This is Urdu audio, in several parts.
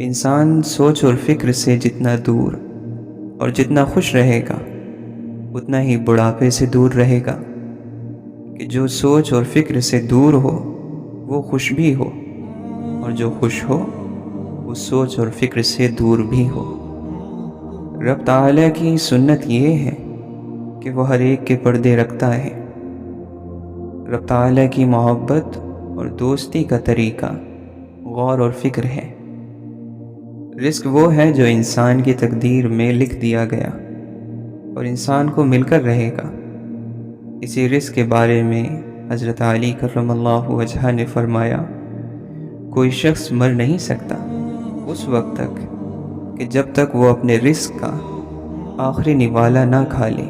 انسان سوچ اور فکر سے جتنا دور اور جتنا خوش رہے گا اتنا ہی بڑھاپے سے دور رہے گا۔ کہ جو سوچ اور فکر سے دور ہو وہ خوش بھی ہو، اور جو خوش ہو وہ سوچ اور فکر سے دور بھی ہو۔ رب تعالیٰ کی سنت یہ ہے کہ وہ ہر ایک کے پردے رکھتا ہے۔ رب تعالیٰ کی محبت اور دوستی کا طریقہ غور اور فکر ہے۔ رزق وہ ہے جو انسان کی تقدیر میں لکھ دیا گیا اور انسان کو مل کر رہے گا۔ اسی رزق کے بارے میں حضرت علی کرم اللہ وجہہ نے فرمایا، کوئی شخص مر نہیں سکتا اس وقت تک کہ جب تک وہ اپنے رزق کا آخری نوالا نہ کھا لے۔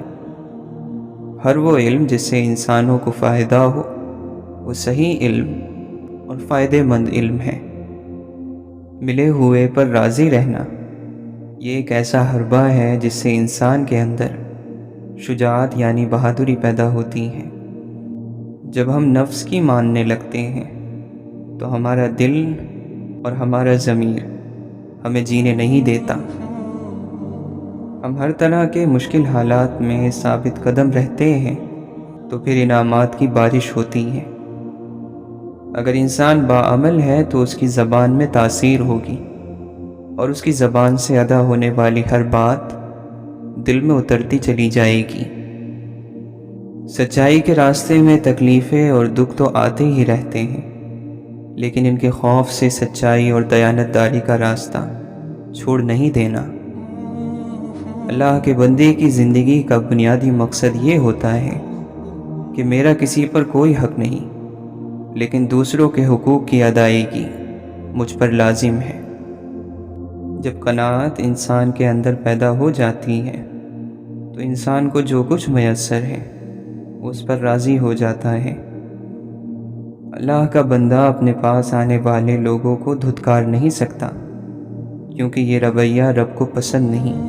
ہر وہ علم جس سے انسانوں کو فائدہ ہو وہ صحیح علم اور فائدہ مند علم ہے۔ ملے ہوئے پر راضی رہنا یہ ایک ایسا حربہ ہے جس سے انسان کے اندر شجاعت یعنی بہادری پیدا ہوتی ہے۔ جب ہم نفس کی ماننے لگتے ہیں تو ہمارا دل اور ہمارا ضمیر ہمیں جینے نہیں دیتا۔ ہم ہر طرح کے مشکل حالات میں ثابت قدم رہتے ہیں تو پھر انعامات کی بارش ہوتی ہے۔ اگر انسان باعمل ہے تو اس کی زبان میں تاثیر ہوگی، اور اس کی زبان سے ادا ہونے والی ہر بات دل میں اترتی چلی جائے گی۔ سچائی کے راستے میں تکلیفیں اور دکھ تو آتے ہی رہتے ہیں، لیکن ان کے خوف سے سچائی اور دیانت داری کا راستہ چھوڑ نہیں دینا۔ اللہ کے بندے کی زندگی کا بنیادی مقصد یہ ہوتا ہے کہ میرا کسی پر کوئی حق نہیں، لیکن دوسروں کے حقوق کی ادائیگی مجھ پر لازم ہے۔ جب قناعت انسان کے اندر پیدا ہو جاتی ہے تو انسان کو جو کچھ میسر ہے اس پر راضی ہو جاتا ہے۔ اللہ کا بندہ اپنے پاس آنے والے لوگوں کو دھتکار نہیں سکتا، کیونکہ یہ رویہ رب کو پسند نہیں۔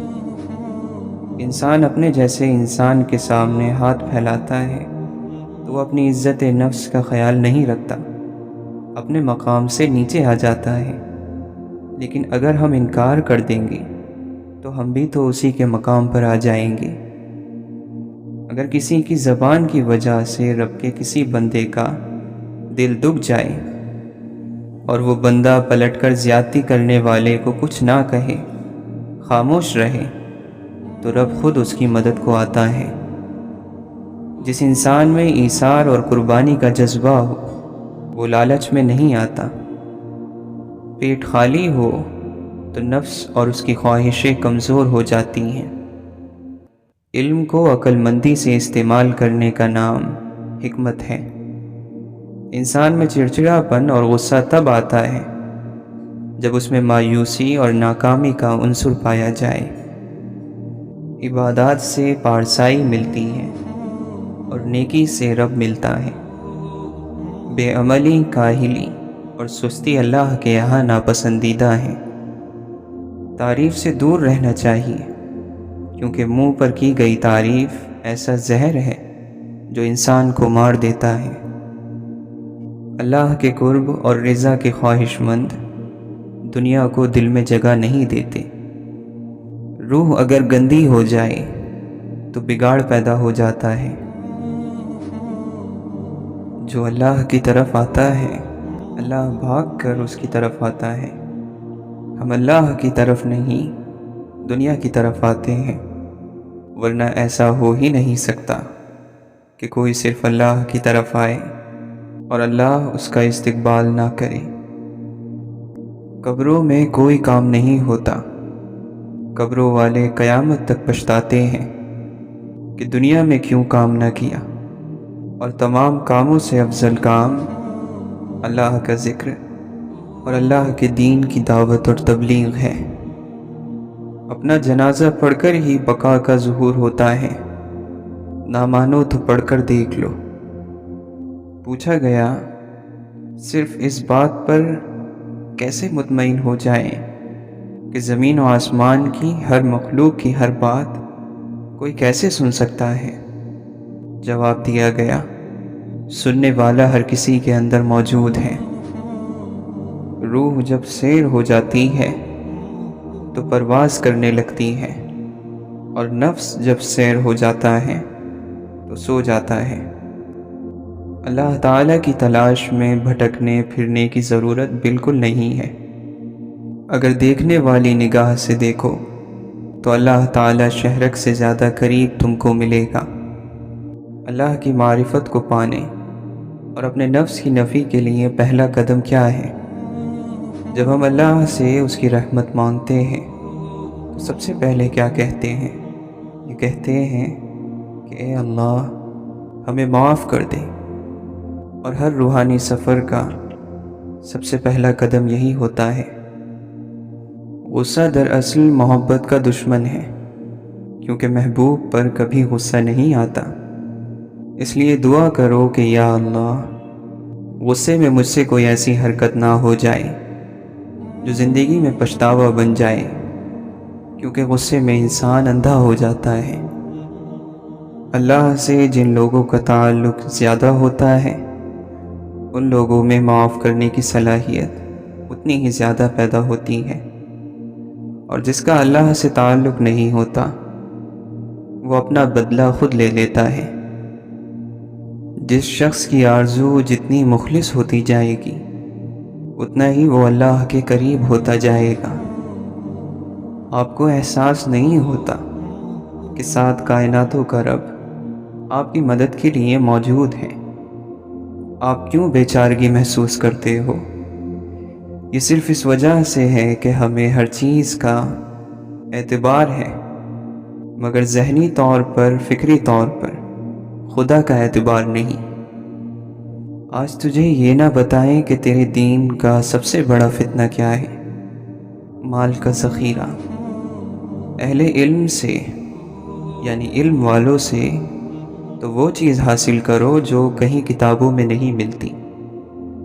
انسان اپنے جیسے انسان کے سامنے ہاتھ پھیلاتا ہے تو وہ اپنی عزت نفس کا خیال نہیں رکھتا، اپنے مقام سے نیچے آ جاتا ہے۔ لیکن اگر ہم انکار کر دیں گے تو ہم بھی تو اسی کے مقام پر آ جائیں گے۔ اگر کسی کی زبان کی وجہ سے رب کے کسی بندے کا دل دکھ جائے اور وہ بندہ پلٹ کر زیادتی کرنے والے کو کچھ نہ کہے، خاموش رہے، تو رب خود اس کی مدد کو آتا ہے۔ جس انسان میں ایثار اور قربانی کا جذبہ ہو وہ لالچ میں نہیں آتا۔ پیٹ خالی ہو تو نفس اور اس کی خواہشیں کمزور ہو جاتی ہیں۔ علم کو عقل مندی سے استعمال کرنے کا نام حکمت ہے۔ انسان میں چڑچڑاپن اور غصہ تب آتا ہے جب اس میں مایوسی اور ناکامی کا عنصر پایا جائے۔ عبادات سے پارسائی ملتی ہے اور نیکی سے رب ملتا ہے۔ بے عملی، کاہلی اور سستی اللہ کے یہاں ناپسندیدہ ہیں۔ تعریف سے دور رہنا چاہیے، کیونکہ منہ پر کی گئی تعریف ایسا زہر ہے جو انسان کو مار دیتا ہے۔ اللہ کے قرب اور رضا کے خواہش مند دنیا کو دل میں جگہ نہیں دیتے۔ روح اگر گندی ہو جائے تو بگاڑ پیدا ہو جاتا ہے۔ جو اللہ کی طرف آتا ہے اللہ بھاگ کر اس کی طرف آتا ہے۔ ہم اللہ کی طرف نہیں دنیا کی طرف آتے ہیں، ورنہ ایسا ہو ہی نہیں سکتا کہ کوئی صرف اللہ کی طرف آئے اور اللہ اس کا استقبال نہ کرے۔ قبروں میں کوئی کام نہیں ہوتا۔ قبروں والے قیامت تک پچھتاتے ہیں کہ دنیا میں کیوں کام نہ کیا، اور تمام کاموں سے افضل کام اللہ کا ذکر اور اللہ کے دین کی دعوت اور تبلیغ ہے۔ اپنا جنازہ پڑھ کر ہی بقا کا ظہور ہوتا ہے، نہ مانو تو پڑھ کر دیکھ لو۔ پوچھا گیا، صرف اس بات پر کیسے مطمئن ہو جائیں کہ زمین و آسمان کی ہر مخلوق کی ہر بات کوئی کیسے سن سکتا ہے؟ جواب دیا گیا، سننے والا ہر کسی کے اندر موجود ہے۔ روح جب سیر ہو جاتی ہے تو پرواز کرنے لگتی ہے، اور نفس جب سیر ہو جاتا ہے تو سو جاتا ہے۔ اللہ تعالیٰ کی تلاش میں بھٹکنے پھرنے کی ضرورت بالکل نہیں ہے۔ اگر دیکھنے والی نگاہ سے دیکھو تو اللہ تعالیٰ شہرک سے زیادہ قریب تم کو ملے گا۔ اللہ کی معرفت کو پانے اور اپنے نفس کی نفی کے لیے پہلا قدم کیا ہے؟ جب ہم اللہ سے اس کی رحمت مانگتے ہیں تو سب سے پہلے کیا کہتے ہیں؟ یہ کہتے ہیں کہ اے اللہ ہمیں معاف کر دے۔ اور ہر روحانی سفر کا سب سے پہلا قدم یہی ہوتا ہے۔ غصہ دراصل محبت کا دشمن ہے، کیونکہ محبوب پر کبھی غصہ نہیں آتا۔ اس لیے دعا کرو کہ یا اللہ غصے میں مجھ سے کوئی ایسی حرکت نہ ہو جائے جو زندگی میں پچھتاوا بن جائے، کیونکہ غصے میں انسان اندھا ہو جاتا ہے۔ اللہ سے جن لوگوں کا تعلق زیادہ ہوتا ہے ان لوگوں میں معاف کرنے کی صلاحیت اتنی ہی زیادہ پیدا ہوتی ہے، اور جس کا اللہ سے تعلق نہیں ہوتا وہ اپنا بدلہ خود لے لیتا ہے۔ جس شخص کی آرزو جتنی مخلص ہوتی جائے گی اتنا ہی وہ اللہ کے قریب ہوتا جائے گا۔ آپ کو احساس نہیں ہوتا کہ سات کائناتوں کا رب آپ کی مدد کے لیے موجود ہے۔ آپ کیوں بے چارگی محسوس کرتے ہو؟ یہ صرف اس وجہ سے ہے کہ ہمیں ہر چیز کا اعتبار ہے، مگر ذہنی طور پر، فکری طور پر خدا کا اعتبار نہیں۔ آج تجھے یہ نہ بتائیں کہ تیرے دین کا سب سے بڑا فتنہ کیا ہے؟ مال کا ذخیرہ۔ اہل علم سے یعنی علم والوں سے تو وہ چیز حاصل کرو جو کہیں کتابوں میں نہیں ملتی،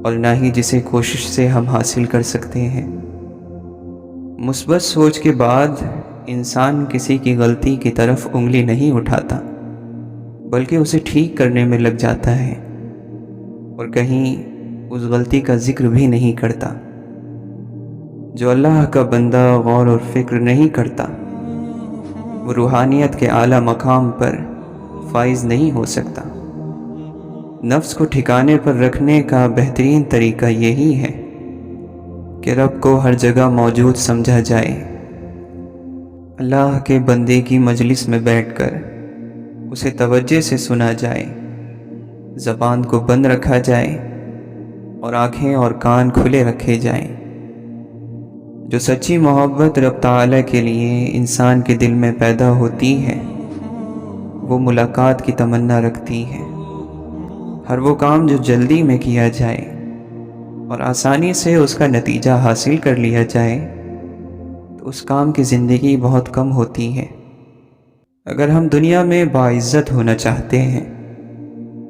اور نہ ہی جسے کوشش سے ہم حاصل کر سکتے ہیں۔ مثبت سوچ کے بعد انسان کسی کی غلطی کی طرف انگلی نہیں اٹھاتا، بلکہ اسے ٹھیک کرنے میں لگ جاتا ہے، اور کہیں اس غلطی کا ذکر بھی نہیں کرتا۔ جو اللہ کا بندہ غور اور فکر نہیں کرتا وہ روحانیت کے اعلیٰ مقام پر فائز نہیں ہو سکتا۔ نفس کو ٹھکانے پر رکھنے کا بہترین طریقہ یہی ہے کہ رب کو ہر جگہ موجود سمجھا جائے۔ اللہ کے بندے کی مجلس میں بیٹھ کر اسے توجہ سے سنا جائے، زبان کو بند رکھا جائے اور آنکھیں اور کان کھلے رکھے جائیں۔ جو سچی محبت رب تعالیٰ کے لیے انسان کے دل میں پیدا ہوتی ہے وہ ملاقات کی تمنا رکھتی ہے۔ ہر وہ کام جو جلدی میں کیا جائے اور آسانی سے اس کا نتیجہ حاصل کر لیا جائے تو اس کام کی زندگی بہت کم ہوتی ہے۔ اگر ہم دنیا میں باعزت ہونا چاہتے ہیں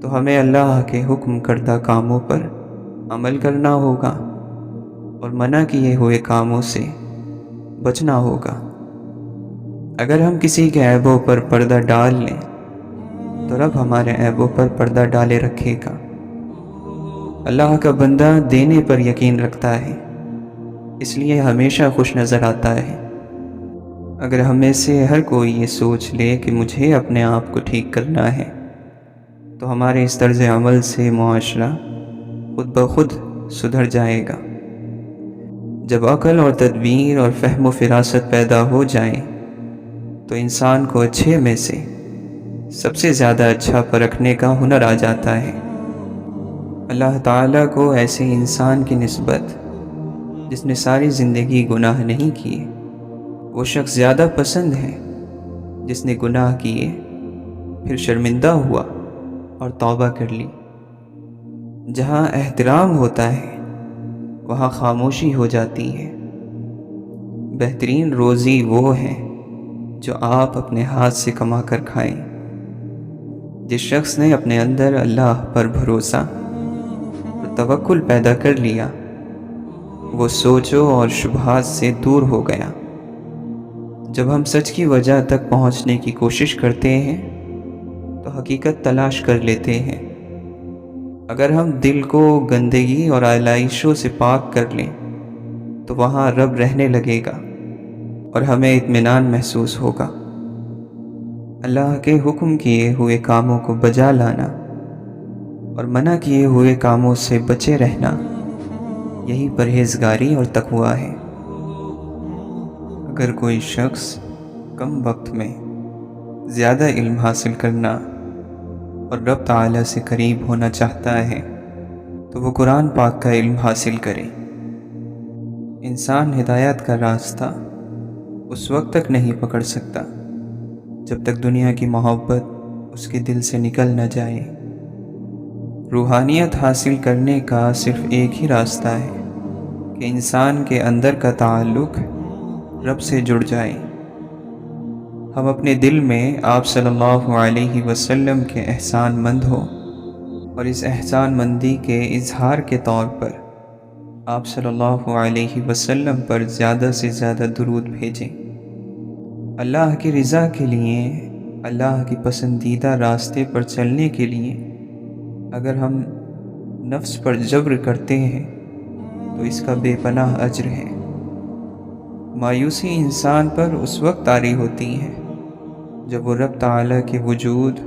تو ہمیں اللہ کے حکم کردہ کاموں پر عمل کرنا ہوگا اور منع کیے ہوئے کاموں سے بچنا ہوگا۔ اگر ہم کسی کے عیبوں پر پردہ ڈال لیں تو رب ہمارے عیبوں پر پردہ ڈالے رکھے گا۔ اللہ کا بندہ دینے پر یقین رکھتا ہے، اس لیے ہمیشہ خوش نظر آتا ہے۔ اگر ہم میں سے ہر کوئی یہ سوچ لے کہ مجھے اپنے آپ کو ٹھیک کرنا ہے تو ہمارے اس طرز عمل سے معاشرہ خود بخود سدھر جائے گا۔ جب عقل اور تدبیر اور فہم و فراست پیدا ہو جائیں تو انسان کو اچھے میں سے سب سے زیادہ اچھا پرکھنے کا ہنر آ جاتا ہے۔ اللہ تعالیٰ کو ایسے انسان کی نسبت جس نے ساری زندگی گناہ نہیں کیے وہ شخص زیادہ پسند ہے جس نے گناہ کیے پھر شرمندہ ہوا اور توبہ کر لی۔ جہاں احترام ہوتا ہے وہاں خاموشی ہو جاتی ہے۔ بہترین روزی وہ ہے جو آپ اپنے ہاتھ سے کما کر کھائیں۔ جس شخص نے اپنے اندر اللہ پر بھروسہ اور توکل پیدا کر لیا وہ سوچوں اور شبہات سے دور ہو گیا۔ جب ہم سچ کی وجہ تک پہنچنے کی کوشش کرتے ہیں تو حقیقت تلاش کر لیتے ہیں۔ اگر ہم دل کو گندگی اور آلائشوں سے پاک کر لیں تو وہاں رب رہنے لگے گا اور ہمیں اطمینان محسوس ہوگا۔ اللہ کے حکم کیے ہوئے کاموں کو بجا لانا اور منع کیے ہوئے کاموں سے بچے رہنا، یہی پرہیزگاری اور تقوی ہے۔ اگر کوئی شخص کم وقت میں زیادہ علم حاصل کرنا اور رب تعالیٰ سے قریب ہونا چاہتا ہے تو وہ قرآن پاک کا علم حاصل کرے۔ انسان ہدایت کا راستہ اس وقت تک نہیں پکڑ سکتا جب تک دنیا کی محبت اس کے دل سے نکل نہ جائے۔ روحانیت حاصل کرنے کا صرف ایک ہی راستہ ہے کہ انسان کے اندر کا تعلق رب سے جڑ جائے۔ ہم اپنے دل میں آپ صلی اللہ علیہ وسلم کے احسان مند ہوں اور اس احسان مندی کے اظہار کے طور پر آپ صلی اللہ علیہ وسلم پر زیادہ سے زیادہ درود بھیجیں۔ اللہ کی رضا کے لیے، اللہ کی پسندیدہ راستے پر چلنے کے لیے اگر ہم نفس پر جبر کرتے ہیں تو اس کا بے پناہ اجر ہے۔ مایوسی انسان پر اس وقت طاری ہوتی ہے جب وہ رب تعالیٰ کے وجود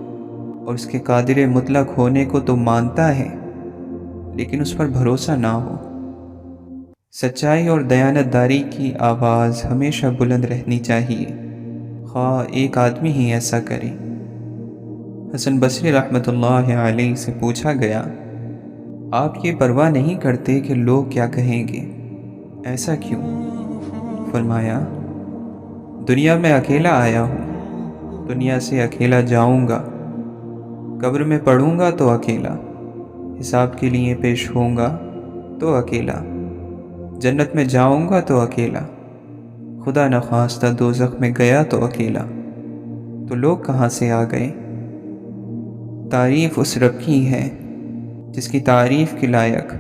اور اس کے قادر مطلق ہونے کو تو مانتا ہے لیکن اس پر بھروسہ نہ ہو۔ سچائی اور دیانت داری کی آواز ہمیشہ بلند رہنی چاہیے، خواہ ایک آدمی ہی ایسا کرے۔ حسن بصری رحمۃ اللہ علیہ سے پوچھا گیا، آپ یہ پرواہ نہیں کرتے کہ لوگ کیا کہیں گے، ایسا کیوں؟ فرمایا، دنیا میں اکیلا آیا ہوں، دنیا سے اکیلا جاؤں گا، قبر میں پڑوں گا تو اکیلا، حساب کے لیے پیش ہوں گا تو اکیلا، جنت میں جاؤں گا تو اکیلا، خدا نخواستہ دوزخ میں گیا تو اکیلا، تو لوگ کہاں سے آ گئے؟ تعریف اس رب کی ہے جس کی تعریف کے لائق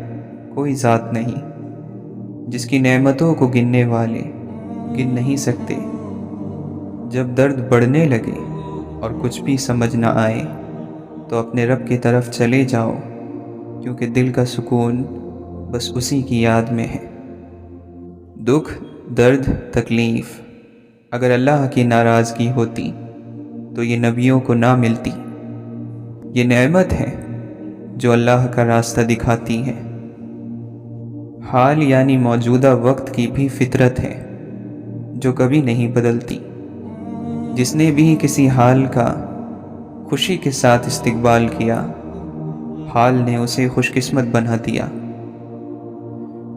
کوئی ذات نہیں، جس کی نعمتوں کو گننے والے گن نہیں سکتے۔ جب درد بڑھنے لگے اور کچھ بھی سمجھ نہ آئے تو اپنے رب کی طرف چلے جاؤ، کیونکہ دل کا سکون بس اسی کی یاد میں ہے۔ دکھ، درد، تکلیف اگر اللہ کی ناراضگی ہوتی تو یہ نبیوں کو نہ ملتی۔ یہ نعمت ہے جو اللہ کا راستہ دکھاتی ہے۔ حال یعنی موجودہ وقت کی بھی فطرت ہے جو کبھی نہیں بدلتی۔ جس نے بھی کسی حال کا خوشی کے ساتھ استقبال کیا، حال نے اسے خوش قسمت بنا دیا۔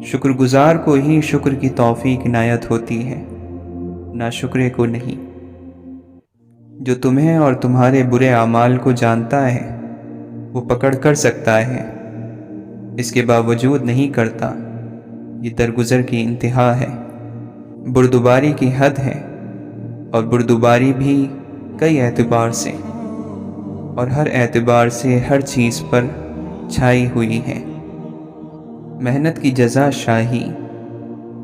شکر گزار کو ہی شکر کی توفیق عنایت ہوتی ہے، ناشکرے کو نہیں۔ جو تمہیں اور تمہارے برے اعمال کو جانتا ہے وہ پکڑ کر سکتا ہے، اس کے باوجود نہیں کرتا، یہ درگزر کی انتہا ہے۔ بردباری کی حد ہے، اور بردباری بھی کئی اعتبار سے، اور ہر اعتبار سے ہر چیز پر چھائی ہوئی ہے۔ محنت کی جزا شاہی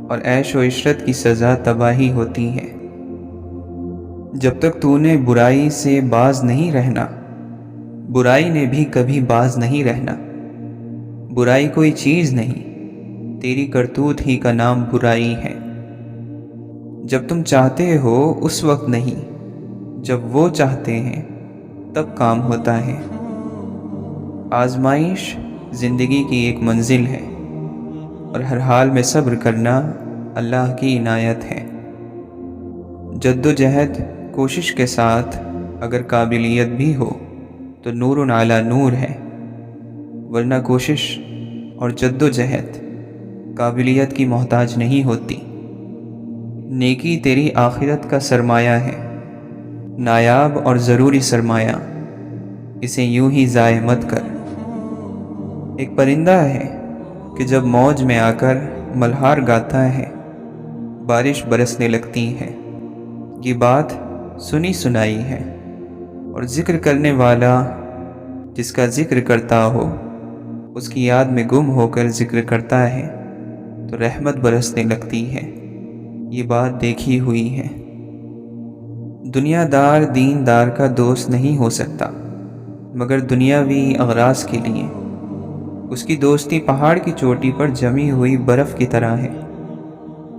اور عیش و عشرت کی سزا تباہی ہوتی ہے۔ جب تک تو نے برائی سے باز نہیں رہنا، برائی نے بھی کبھی باز نہیں رہنا۔ برائی کوئی چیز نہیں، تیری کرتوت ہی کا نام برائی ہے۔ جب تم چاہتے ہو اس وقت نہیں، جب وہ چاہتے ہیں تب کام ہوتا ہے۔ آزمائش زندگی کی ایک منزل ہے، اور ہر حال میں صبر کرنا اللہ کی عنایت ہے۔ جد و جہد کوشش کے ساتھ اگر قابلیت بھی ہو تو نور علی نور ہے، ورنہ کوشش اور جد و جہد قابلیت کی محتاج نہیں ہوتی۔ نیکی تیری آخرت کا سرمایہ ہے، نایاب اور ضروری سرمایہ، اسے یوں ہی ضائع مت کر۔ ایک پرندہ ہے کہ جب موج میں آ کر ملہار گاتا ہے، بارش برسنے لگتی ہے۔ یہ بات سنی سنائی ہے، اور ذکر کرنے والا جس کا ذکر کرتا ہو اس کی یاد میں گم ہو کر ذکر کرتا ہے تو رحمت برسنے لگتی ہے۔ یہ بات دیکھی ہوئی ہے۔ دنیا دار دین دار کا دوست نہیں ہو سکتا، مگر دنیاوی اغراض کے لیے اس کی دوستی پہاڑ کی چوٹی پر جمی ہوئی برف کی طرح ہے۔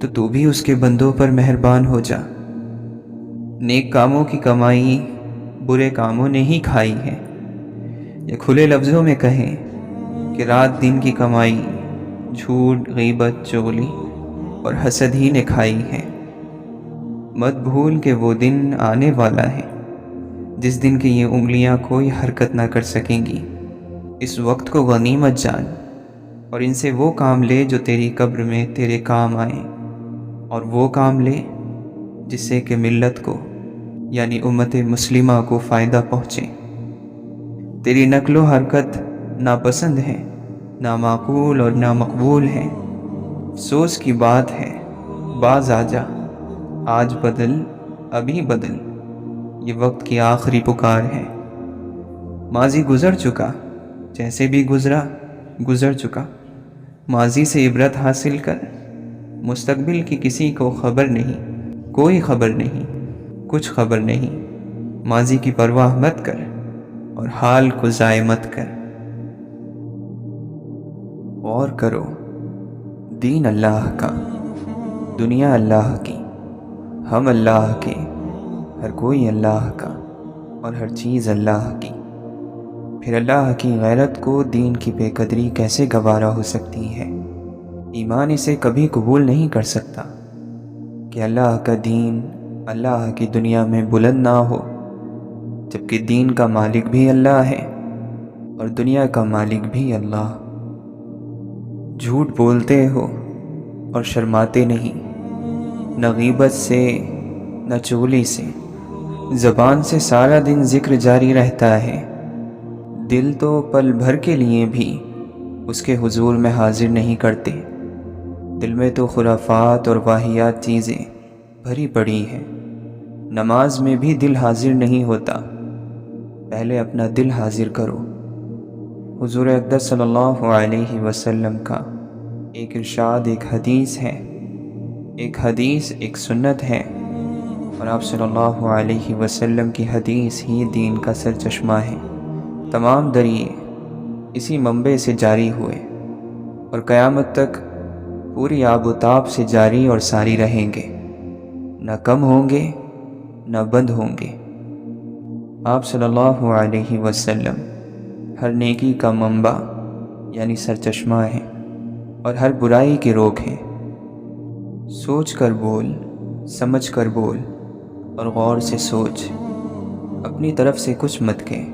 تو تو بھی اس کے بندوں پر مہربان ہو جا۔ نیک کاموں کی کمائی برے کاموں نے ہی کھائی ہے، یا کھلے لفظوں میں کہیں کہ رات دن کی کمائی جھوٹ، غیبت، چغلی اور حسد ہی نے کھائی ہے۔ مت بھول کہ وہ دن آنے والا ہے جس دن کی یہ انگلیاں کوئی حرکت نہ کر سکیں گی۔ اس وقت کو غنیمت جان اور ان سے وہ کام لے جو تیری قبر میں تیرے کام آئیں، اور وہ کام لے جس سے کہ ملت کو یعنی امت مسلمہ کو فائدہ پہنچے۔ تیری نقل و حرکت ناپسند ہے، نامعقول اور نامقبول ہے۔ افسوس کی بات ہے، باز آ جا، آج بدل، ابھی بدل، یہ وقت کی آخری پکار ہے۔ ماضی گزر چکا، جیسے بھی گزرا گزر چکا۔ ماضی سے عبرت حاصل کر، مستقبل کی کسی کو خبر نہیں، کوئی خبر نہیں، کچھ خبر نہیں۔ ماضی کی پرواہ مت کر اور حال کو ضائع مت کر۔ غور کرو، دین اللہ کا، دنیا اللہ کی، ہم اللہ کے، ہر کوئی اللہ کا اور ہر چیز اللہ کی۔ پھر اللہ کی غیرت کو دین کی بے قدری کیسے گوارا ہو سکتی ہے؟ ایمان اسے کبھی قبول نہیں کر سکتا کہ اللہ کا دین اللہ کی دنیا میں بلند نہ ہو، جبکہ دین کا مالک بھی اللہ ہے اور دنیا کا مالک بھی اللہ۔ جھوٹ بولتے ہو اور شرماتے نہیں، نہ غیبت سے نہ چغلی سے۔ زبان سے سارا دن ذکر جاری رہتا ہے، دل تو پل بھر کے لیے بھی اس کے حضور میں حاضر نہیں کرتے۔ دل میں تو خرافات اور واہیات چیزیں بھری پڑی ہیں۔ نماز میں بھی دل حاضر نہیں ہوتا، پہلے اپنا دل حاضر کرو۔ حضور اقدس صلی اللہ علیہ وسلم کا ایک ارشاد، ایک حدیث ہے، ایک حدیث ایک سنت ہے، اور آپ صلی اللہ علیہ وسلم کی حدیث ہی دین کا سر چشمہ ہے۔ تمام دریئے اسی منبع سے جاری ہوئے اور قیامت تک پوری آب و تاب سے جاری اور ساری رہیں گے، نہ کم ہوں گے نہ بند ہوں گے۔ آپ صلی اللہ علیہ وسلم ہر نیکی کا منبع یعنی سرچشمہ ہیں اور ہر برائی کی روک ہیں۔ سوچ کر بول، سمجھ کر بول اور غور سے سوچ، اپنی طرف سے کچھ مت کہہ۔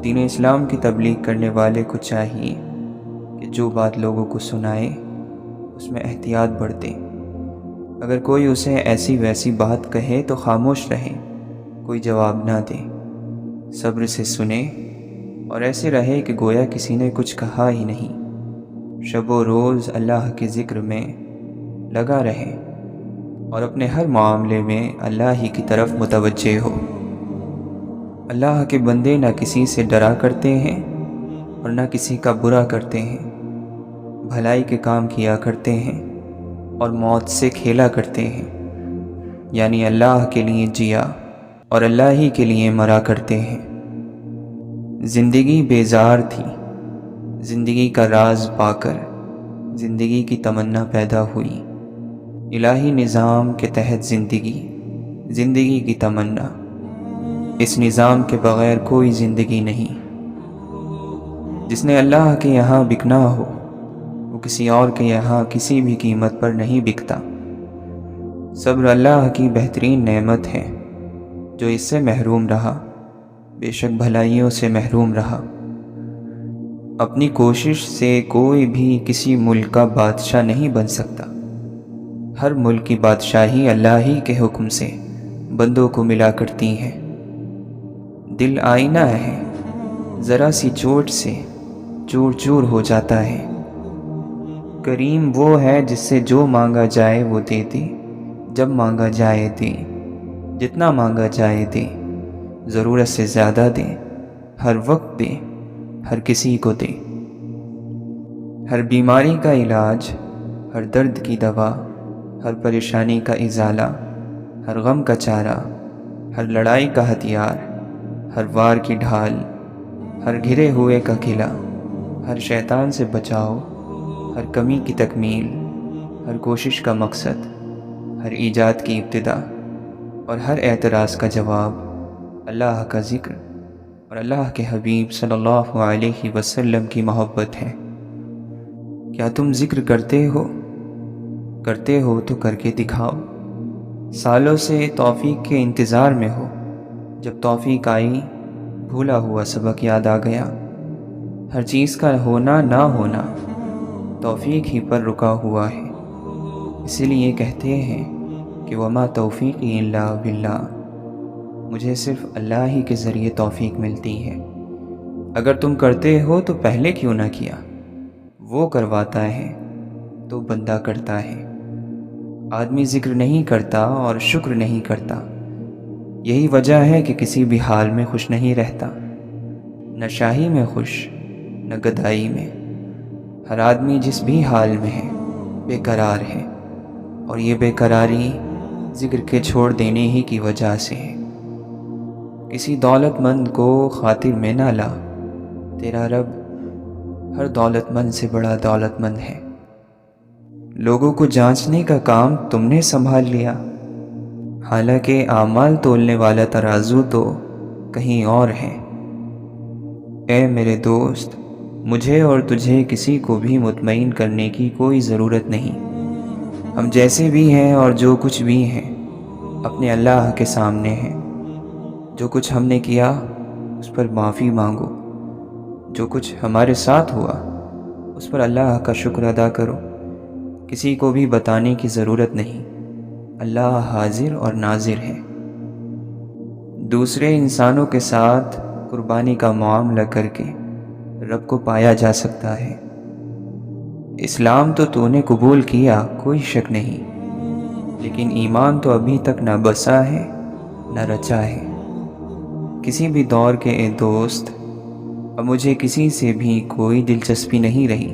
دین اسلام کی تبلیغ کرنے والے کو چاہیے کہ جو بات لوگوں کو سنائے اس میں احتیاط برتے۔ اگر کوئی اسے ایسی ویسی بات کہے تو خاموش رہے، کوئی جواب نہ دے، صبر سے سنے اور ایسے رہے کہ گویا کسی نے کچھ کہا ہی نہیں۔ شب و روز اللہ کے ذکر میں لگا رہے اور اپنے ہر معاملے میں اللہ ہی کی طرف متوجہ ہو۔ اللہ کے بندے نہ کسی سے ڈرا کرتے ہیں اور نہ کسی کا برا کرتے ہیں، بھلائی کے کام کیا کرتے ہیں اور موت سے کھیلا کرتے ہیں، یعنی اللہ کے لیے جیا اور اللہ ہی کے لیے مرا کرتے ہیں۔ زندگی بیزار تھی، زندگی کا راز پا کر زندگی کی تمنا پیدا ہوئی۔ الہی نظام کے تحت زندگی، زندگی کی تمنا، اس نظام کے بغیر کوئی زندگی نہیں۔ جس نے اللہ کے یہاں بکنا ہو وہ کسی اور کے یہاں کسی بھی قیمت پر نہیں بکتا۔ صبر اللہ کی بہترین نعمت ہے، جو اس سے محروم رہا بے شک بھلائیوں سے محروم رہا۔ اپنی کوشش سے کوئی بھی کسی ملک کا بادشاہ نہیں بن سکتا۔ ہر ملک کی بادشاہی اللہ ہی کے حکم سے بندوں کو ملا کرتی ہے۔ دل آئینہ ہے، ذرا سی چوٹ سے چور چور ہو جاتا ہے۔ کریم وہ ہے جس سے جو مانگا جائے وہ دے دے، جب مانگا جائے دے، جتنا مانگا جائے دے، ضرورت سے زیادہ دے، ہر وقت دے، ہر کسی کو دے۔ ہر بیماری کا علاج، ہر درد کی دوا، ہر پریشانی کا ازالہ، ہر غم کا چارہ، ہر لڑائی کا ہتھیار، ہر وار کی ڈھال، ہر گھرے ہوئے کا قلعہ، ہر شیطان سے بچاؤ، ہر کمی کی تکمیل، ہر کوشش کا مقصد، ہر ایجاد کی ابتدا اور ہر اعتراض کا جواب اللہ کا ذکر اور اللہ کے حبیب صلی اللہ علیہ وسلم کی محبت ہے۔ کیا تم ذکر کرتے ہو تو کر کے دکھاؤ۔ سالوں سے توفیق کے انتظار میں ہو، جب توفیق آئی بھولا ہوا سبق یاد آ گیا۔ ہر چیز کا ہونا نہ ہونا توفیق ہی پر رکا ہوا ہے، اسی لیے کہتے ہیں کہ وما توفیقی الا باللہ، مجھے صرف اللہ ہی کے ذریعے توفیق ملتی ہے۔ اگر تم کرتے ہو تو پہلے کیوں نہ کیا؟ وہ کرواتا ہے تو بندہ کرتا ہے۔ آدمی ذکر نہیں کرتا اور شکر نہیں کرتا، یہی وجہ ہے کہ کسی بھی حال میں خوش نہیں رہتا، نہ شاہی میں خوش نہ گدائی میں۔ ہر آدمی جس بھی حال میں ہے بے قرار ہے، اور یہ بے قراری ذکر کے چھوڑ دینے ہی کی وجہ سے ہے۔ کسی دولت مند کو خاطر میں نہ لا، تیرا رب ہر دولت مند سے بڑا دولت مند ہے۔ لوگوں کو جانچنے کا کام تم نے سنبھال لیا، حالانکہ اعمال تولنے والا ترازو تو کہیں اور ہے۔ اے میرے دوست، مجھے اور تجھے کسی کو بھی مطمئن کرنے کی کوئی ضرورت نہیں۔ ہم جیسے بھی ہیں اور جو کچھ بھی ہیں اپنے اللہ کے سامنے ہیں۔ جو کچھ ہم نے کیا اس پر معافی مانگو، جو کچھ ہمارے ساتھ ہوا اس پر اللہ کا شکر ادا کرو۔ کسی کو بھی بتانے کی ضرورت نہیں، اللہ حاضر اور ناظر ہے۔ دوسرے انسانوں کے ساتھ قربانی کا معاملہ کر کے رب کو پایا جا سکتا ہے۔ اسلام تو نے قبول کیا، کوئی شک نہیں، لیکن ایمان تو ابھی تک نہ بسا ہے نہ رچا ہے۔ کسی بھی دور کے اے دوست، اب مجھے کسی سے بھی کوئی دلچسپی نہیں رہی،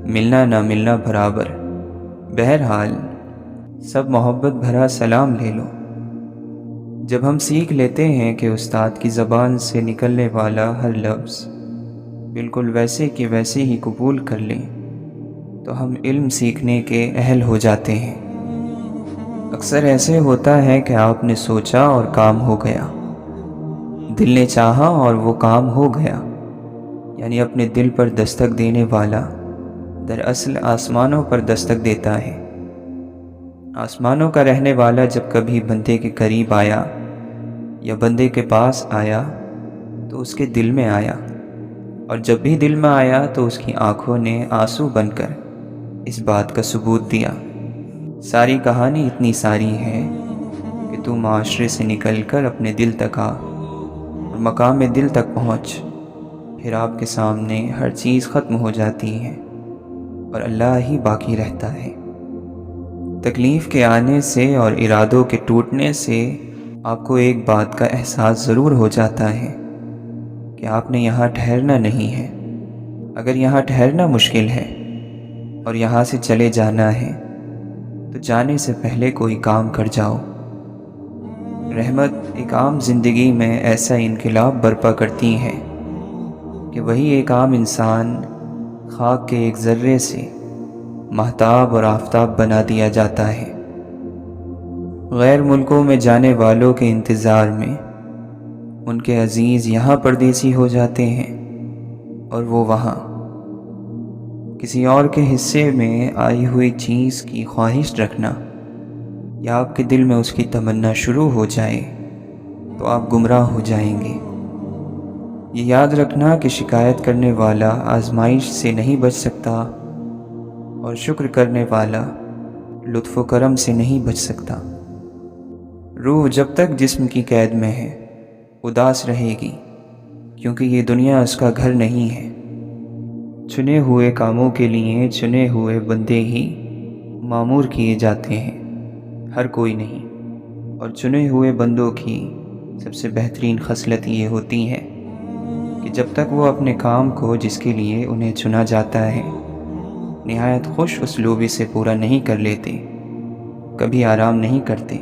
ملنا نہ ملنا برابر۔ بہرحال سب محبت بھرا سلام لے لو۔ جب ہم سیکھ لیتے ہیں کہ استاد کی زبان سے نکلنے والا ہر لفظ بالکل ویسے کہ ویسے ہی قبول کر لیں تو ہم علم سیکھنے کے اہل ہو جاتے ہیں۔ اکثر ایسے ہوتا ہے کہ آپ نے سوچا اور کام ہو گیا، دل نے چاہا اور وہ کام ہو گیا، یعنی اپنے دل پر دستک دینے والا دراصل آسمانوں پر دستک دیتا ہے۔ آسمانوں کا رہنے والا جب کبھی بندے کے قریب آیا یا بندے کے پاس آیا تو اس کے دل میں آیا، اور جب بھی دل میں آیا تو اس کی آنکھوں نے آنسو بن کر اس بات کا ثبوت دیا۔ ساری کہانی اتنی ساری ہے کہ تو معاشرے سے نکل کر اپنے دل تک آ اور مقام دل تک پہنچ، پھر آپ کے سامنے ہر چیز ختم ہو جاتی ہے اور اللہ ہی باقی رہتا ہے۔ تکلیف کے آنے سے اور ارادوں کے ٹوٹنے سے آپ کو ایک بات کا احساس ضرور ہو جاتا ہے کہ آپ نے یہاں ٹھہرنا نہیں ہے۔ اگر یہاں ٹھہرنا مشکل ہے اور یہاں سے چلے جانا ہے تو جانے سے پہلے کوئی کام کر جاؤ۔ رحمت ایک عام زندگی میں ایسا انقلاب برپا کرتی ہے کہ وہی ایک عام انسان خاک کے ایک ذرے سے مہتاب اور آفتاب بنا دیا جاتا ہے۔ غیر ملکوں میں جانے والوں کے انتظار میں ان کے عزیز یہاں پردیسی ہو جاتے ہیں اور وہ وہاں۔ کسی اور کے حصے میں آئی ہوئی چیز کی خواہش رکھنا یا آپ کے دل میں اس کی تمنا شروع ہو جائے تو آپ گمراہ ہو جائیں گے۔ یہ یاد رکھنا کہ شکایت کرنے والا آزمائش سے نہیں بچ سکتا اور شکر کرنے والا لطف و کرم سے نہیں بچ سکتا۔ روح جب تک جسم کی قید میں ہے اداس رہے گی، کیونکہ یہ دنیا اس کا گھر نہیں ہے۔ چنے ہوئے کاموں کے لیے چنے ہوئے بندے ہی مامور کیے جاتے ہیں، ہر کوئی نہیں۔ اور چنے ہوئے بندوں کی سب سے بہترین خصلت یہ ہوتی ہے کہ جب تک وہ اپنے کام کو جس کے لیے انہیں چنا جاتا ہے نہایت خوش اسلوبی سے پورا نہیں کر لیتے، کبھی آرام نہیں کرتے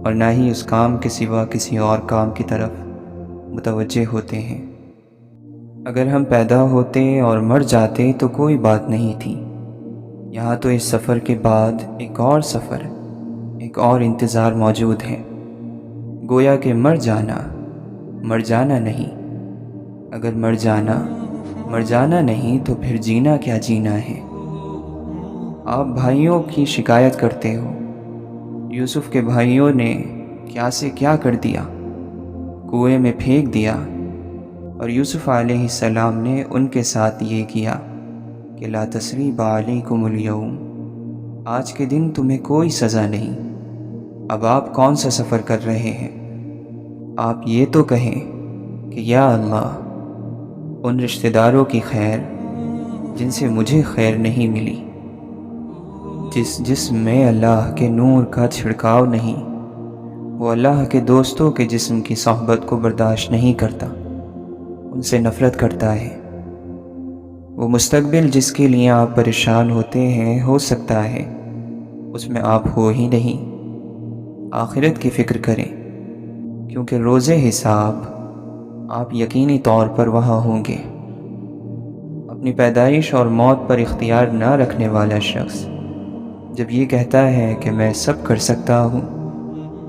اور نہ ہی اس کام کے سوا کسی اور کام کی طرف متوجہ ہوتے ہیں۔ اگر ہم پیدا ہوتے اور مر جاتے تو کوئی بات نہیں تھی، یہاں تو اس سفر کے بعد ایک اور سفر، ایک اور انتظار موجود ہے۔ گویا کہ مر جانا نہیں۔ اگر مر جانا نہیں تو پھر جینا کیا جینا ہے۔ آپ بھائیوں کی شکایت کرتے ہو، یوسف کے بھائیوں نے کیا سے کیا کر دیا، کنویں میں پھینک دیا، اور یوسف علیہ السلام نے ان کے ساتھ یہ کیا کہ لا تثریب علیکم اليوم، آج کے دن تمہیں کوئی سزا نہیں۔ اب آپ کون سا سفر کر رہے ہیں؟ آپ یہ تو کہیں کہ یا اللہ، ان رشتہ داروں کی خیر جن سے مجھے خیر نہیں ملی، جس جسم میں اللہ کے نور کا چھڑکاؤ نہیں، وہ اللہ کے دوستوں کے جسم کی صحبت کو برداشت نہیں کرتا، ان سے نفرت کرتا ہے۔ وہ مستقبل جس کے لیے آپ پریشان ہوتے ہیں، ہو سکتا ہے اس میں آپ ہو ہی نہیں۔ آخرت کی فکر کریں، کیونکہ روز حساب آپ یقینی طور پر وہاں ہوں گے۔ اپنی پیدائش اور موت پر اختیار نہ رکھنے والا شخص جب یہ کہتا ہے کہ میں سب کر سکتا ہوں،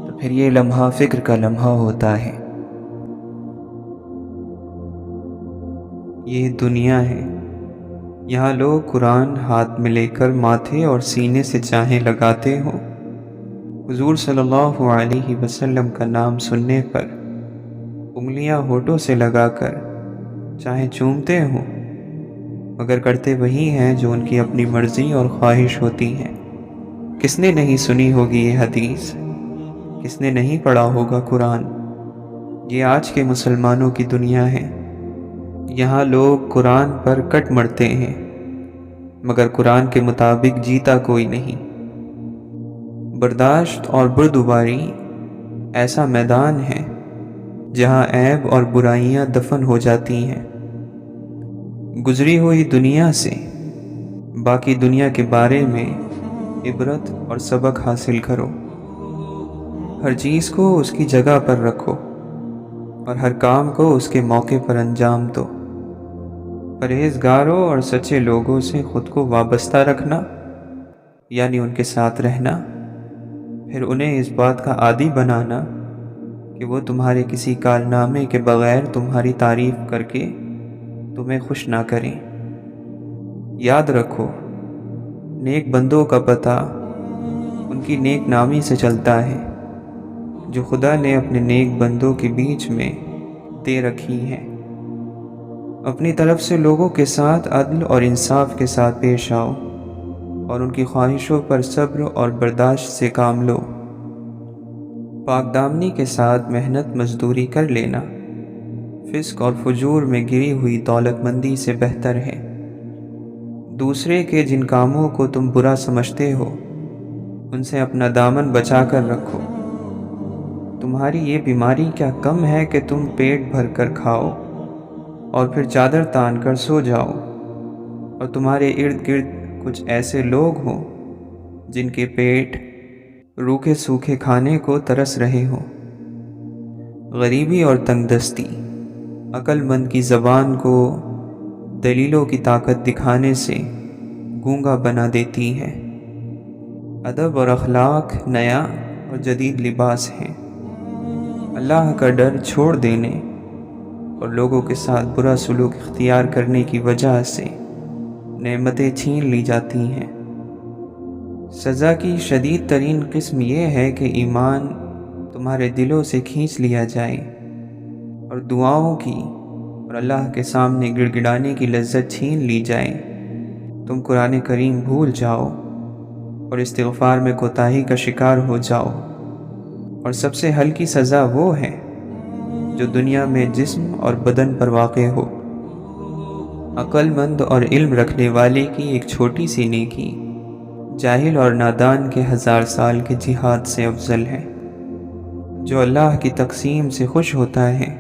تو پھر یہ لمحہ فکر کا لمحہ ہوتا ہے۔ یہ دنیا ہے، یہاں لوگ قرآن ہاتھ میں لے کر ماتھے اور سینے سے چاہیں لگاتے ہوں، حضور صلی اللہ علیہ وسلم کا نام سننے پر انگلیاں ہونٹوں سے لگا کر چاہیں چومتے ہوں، مگر کرتے وہی ہیں جو ان کی اپنی مرضی اور خواہش ہوتی ہیں۔ کس نے نہیں سنی ہوگی یہ حدیث؟ کس نے نہیں پڑھا ہوگا قرآن؟ یہ آج کے مسلمانوں کی دنیا ہے۔ یہاں لوگ قرآن پر کٹ مرتے ہیں، مگر قرآن کے مطابق جیتا کوئی نہیں۔ برداشت اور بردباری ایسا میدان ہے جہاں عیب اور برائیاں دفن ہو جاتی ہیں۔ گزری ہوئی دنیا سے باقی دنیا کے بارے میں عبرت اور سبق حاصل کرو۔ ہر چیز کو اس کی جگہ پر رکھو اور ہر کام کو اس کے موقع پر انجام دو۔ پرہیزگاروں اور سچے لوگوں سے خود کو وابستہ رکھنا، یعنی ان کے ساتھ رہنا، پھر انہیں اس بات کا عادی بنانا کہ وہ تمہارے کسی کارنامے کے بغیر تمہاری تعریف کر کے تمہیں خوش نہ کریں۔ یاد رکھو، نیک بندوں کا پتہ ان کی نیک نامی سے چلتا ہے جو خدا نے اپنے نیک بندوں کے بیچ میں دے رکھی ہیں۔ اپنی طرف سے لوگوں کے ساتھ عدل اور انصاف کے ساتھ پیش آؤ اور ان کی خواہشوں پر صبر اور برداشت سے کام لو۔ پاک دامنی کے ساتھ محنت مزدوری کر لینا فسق اور فجور میں گری ہوئی دولت مندی سے بہتر ہے۔ دوسرے کے جن کاموں کو تم برا سمجھتے ہو، ان سے اپنا دامن بچا کر رکھو۔ تمہاری یہ بیماری کیا کم ہے کہ تم پیٹ بھر کر کھاؤ اور پھر چادر تان کر سو جاؤ، اور تمہارے ارد گرد کچھ ایسے لوگ ہوں جن کے پیٹ روکھے سوکھے کھانے کو ترس رہے ہوں۔ غریبی اور تنگ دستی عقل مند کی زبان کو دلیلوں کی طاقت دکھانے سے گونگا بنا دیتی ہے۔ ادب اور اخلاق نیا اور جدید لباس ہیں۔ اللہ کا ڈر چھوڑ دینے اور لوگوں کے ساتھ برا سلوک اختیار کرنے کی وجہ سے نعمتیں چھین لی جاتی ہیں۔ سزا کی شدید ترین قسم یہ ہے کہ ایمان تمہارے دلوں سے کھینچ لیا جائے اور دعاؤں کی اور اللہ کے سامنے گڑ گڑانے کی لذت چھین لی جائے۔ تم قرآن کریم بھول جاؤ اور استغفار میں کوتاہی کا شکار ہو جاؤ، اور سب سے ہلکی سزا وہ ہے جو دنیا میں جسم اور بدن پر واقع ہو۔ عقل مند اور علم رکھنے والے کی ایک چھوٹی سی نیکی جاہل اور نادان کے 1000 سال کے جہاد سے افضل ہے۔ جو اللہ کی تقسیم سے خوش ہوتا ہے،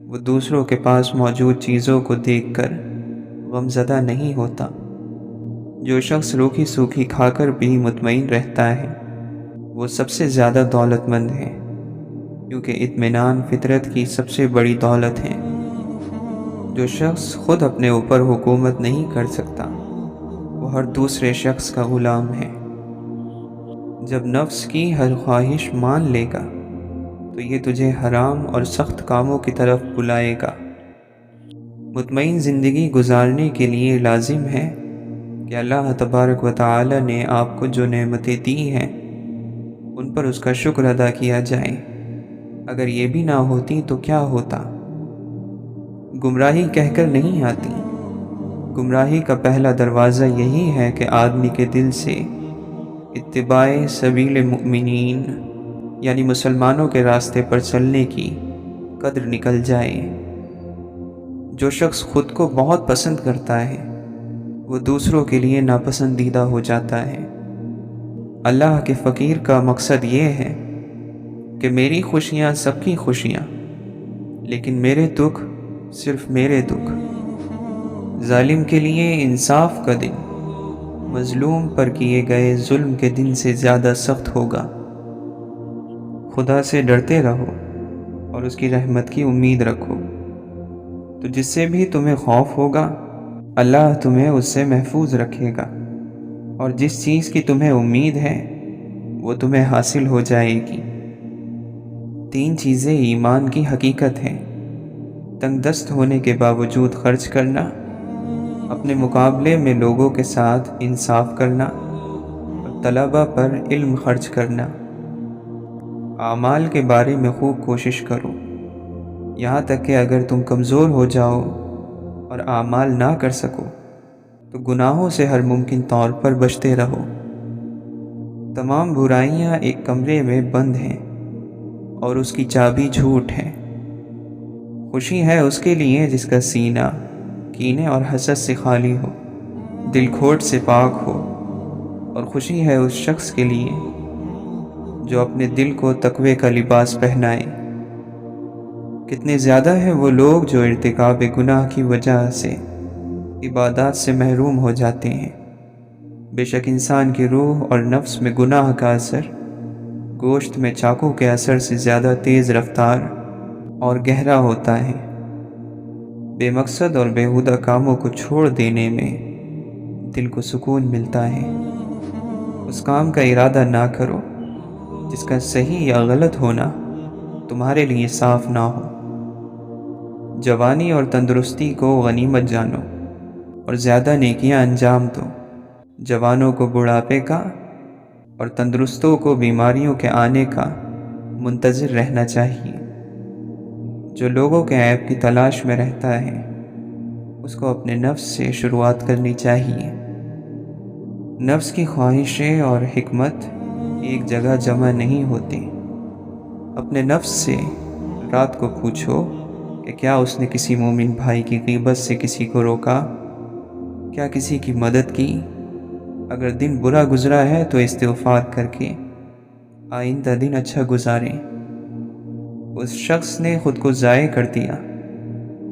وہ دوسروں کے پاس موجود چیزوں کو دیکھ کر غمزدہ نہیں ہوتا۔ جو شخص روکھی سوکھی کھا کر بھی مطمئن رہتا ہے، وہ سب سے زیادہ دولت مند ہے، کیونکہ اطمینان فطرت کی سب سے بڑی دولت ہے۔ جو شخص خود اپنے اوپر حکومت نہیں کر سکتا، وہ ہر دوسرے شخص کا غلام ہے۔ جب نفس کی ہر خواہش مان لے گا تو یہ تجھے حرام اور سخت کاموں کی طرف بلائے گا۔ مطمئن زندگی گزارنے کے لیے لازم ہے کہ اللہ تبارک و تعالی نے آپ کو جو نعمتیں دی ہیں ان پر اس کا شکر ادا کیا جائے۔ اگر یہ بھی نہ ہوتی تو کیا ہوتا؟ گمراہی کہہ کر نہیں آتی۔ گمراہی کا پہلا دروازہ یہی ہے کہ آدمی کے دل سے اتباع سبیل المؤمنین یعنی مسلمانوں کے راستے پر چلنے کی قدر نکل جائے۔ جو شخص خود کو بہت پسند کرتا ہے وہ دوسروں کے لیے ناپسندیدہ ہو جاتا ہے۔ اللہ کے فقیر کا مقصد یہ ہے کہ میری خوشیاں سب کی خوشیاں، لیکن میرے دکھ صرف میرے دکھ۔ ظالم کے لیے انصاف کا دن مظلوم پر کیے گئے ظلم کے دن سے زیادہ سخت ہوگا۔ خدا سے ڈرتے رہو اور اس کی رحمت کی امید رکھو، تو جس سے بھی تمہیں خوف ہوگا اللہ تمہیں اس سے محفوظ رکھے گا، اور جس چیز کی تمہیں امید ہے وہ تمہیں حاصل ہو جائے گی۔ 3 چیزیں ایمان کی حقیقت ہیں: تنگ دست ہونے کے باوجود خرچ کرنا، اپنے مقابلے میں لوگوں کے ساتھ انصاف کرنا، اور طلباء پر علم خرچ کرنا۔ اعمال کے بارے میں خوب کوشش کرو، یہاں تک کہ اگر تم کمزور ہو جاؤ اور اعمال نہ کر سکو تو گناہوں سے ہر ممکن طور پر بچتے رہو۔ تمام برائیاں ایک کمرے میں بند ہیں اور اس کی چابی جھوٹ ہے۔ خوشی ہے اس کے لیے جس کا سینہ کینے اور حسد سے خالی ہو، دل کھوٹ سے پاک ہو، اور خوشی ہے اس شخص کے لیے جو اپنے دل کو تقوی کا لباس پہنائے۔ کتنے زیادہ ہیں وہ لوگ جو ارتکاب گناہ کی وجہ سے عبادات سے محروم ہو جاتے ہیں۔ بے شک انسان کی روح اور نفس میں گناہ کا اثر گوشت میں چاقو کے اثر سے زیادہ تیز رفتار اور گہرا ہوتا ہے۔ بے مقصد اور بیہودہ کاموں کو چھوڑ دینے میں دل کو سکون ملتا ہے۔ اس کام کا ارادہ نہ کرو جس کا صحیح یا غلط ہونا تمہارے لیے صاف نہ ہو۔ جوانی اور تندرستی کو غنیمت جانو اور زیادہ نیکیاں انجام دو۔ جوانوں کو بڑھاپے کا اور تندرستوں کو بیماریوں کے آنے کا منتظر رہنا چاہیے۔ جو لوگوں کے عیب کی تلاش میں رہتا ہے اس کو اپنے نفس سے شروعات کرنی چاہیے۔ نفس کی خواہشیں اور حکمت ایک جگہ جمع نہیں ہوتی۔ اپنے نفس سے رات کو پوچھو کہ کیا اس نے کسی مومن بھائی کی غیبت سے کسی کو روکا، کیا کسی کی مدد کی؟ اگر دن برا گزرا ہے تو استغفار کر کے آئندہ دن اچھا گزاریں۔ اس شخص نے خود کو ضائع کر دیا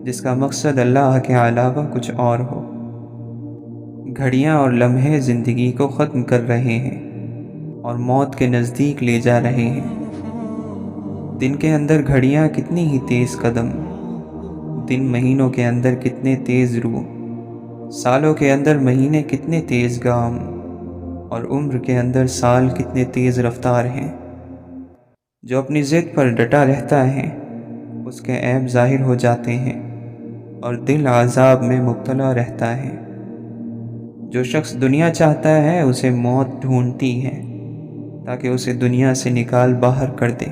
جس کا مقصد اللہ کے علاوہ کچھ اور ہو۔ گھڑیاں اور لمحے زندگی کو ختم کر رہے ہیں اور موت کے نزدیک لے جا رہے ہیں۔ دن کے اندر گھڑیاں کتنی ہی تیز قدم، دن مہینوں کے اندر کتنے تیز روح، سالوں کے اندر مہینے کتنے تیز گام، اور عمر کے اندر سال کتنے تیز رفتار ہیں۔ جو اپنی ضد پر ڈٹا رہتا ہے اس کے عیب ظاہر ہو جاتے ہیں اور دل عذاب میں مبتلا رہتا ہے۔ جو شخص دنیا چاہتا ہے اسے موت ڈھونڈتی ہے تاکہ اسے دنیا سے نکال باہر کر دے۔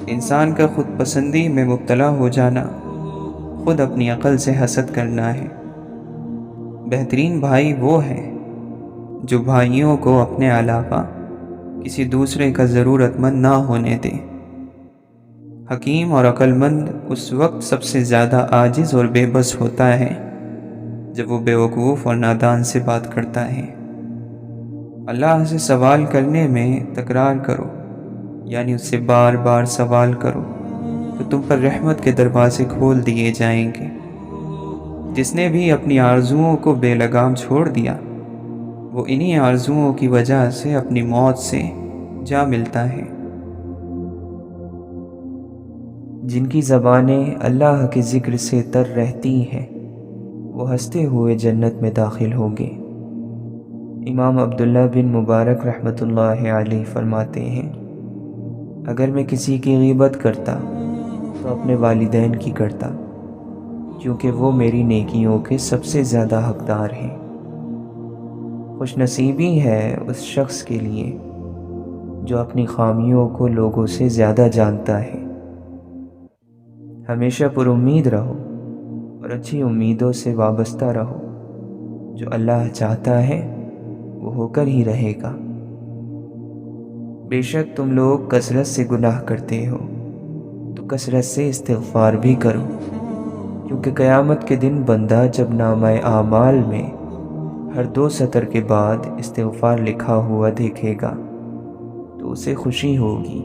انسان کا خود پسندی میں مبتلا ہو جانا خود اپنی عقل سے حسد کرنا ہے۔ بہترین بھائی وہ ہے جو بھائیوں کو اپنے علاوہ کسی دوسرے کا ضرورت مند نہ ہونے دے۔ حکیم اور عقل مند اس وقت سب سے زیادہ عاجز اور بے بس ہوتا ہے جب وہ بیوقوف اور نادان سے بات کرتا ہے۔ اللہ سے سوال کرنے میں تکرار کرو، یعنی اس سے بار بار سوال کرو تو تم پر رحمت کے دروازے کھول دیے جائیں گے۔ جس نے بھی اپنی آرزوؤں کو بے لگام چھوڑ دیا وہ انہی آرزوؤں کی وجہ سے اپنی موت سے جا ملتا ہے۔ جن کی زبانیں اللہ کے ذکر سے تر رہتی ہیں وہ ہنستے ہوئے جنت میں داخل ہوں گے۔ امام عبداللہ بن مبارک رحمۃ اللہ علیہ فرماتے ہیں، اگر میں کسی کی غیبت کرتا تو اپنے والدین کی کرتا، کیونکہ وہ میری نیکیوں کے سب سے زیادہ حقدار ہیں۔ خوش نصیبی ہے اس شخص کے لیے جو اپنی خامیوں کو لوگوں سے زیادہ جانتا ہے۔ ہمیشہ پر امید رہو اور اچھی امیدوں سے وابستہ رہو۔ جو اللہ چاہتا ہے وہ ہو کر ہی رہے گا۔ بے شک تم لوگ کثرت سے گناہ کرتے ہو تو کثرت سے استغفار بھی کرو، کیونکہ قیامت کے دن بندہ جب نامہ اعمال میں ہر 2 سطر کے بعد استغفار لکھا ہوا دیکھے گا تو اسے خوشی ہوگی۔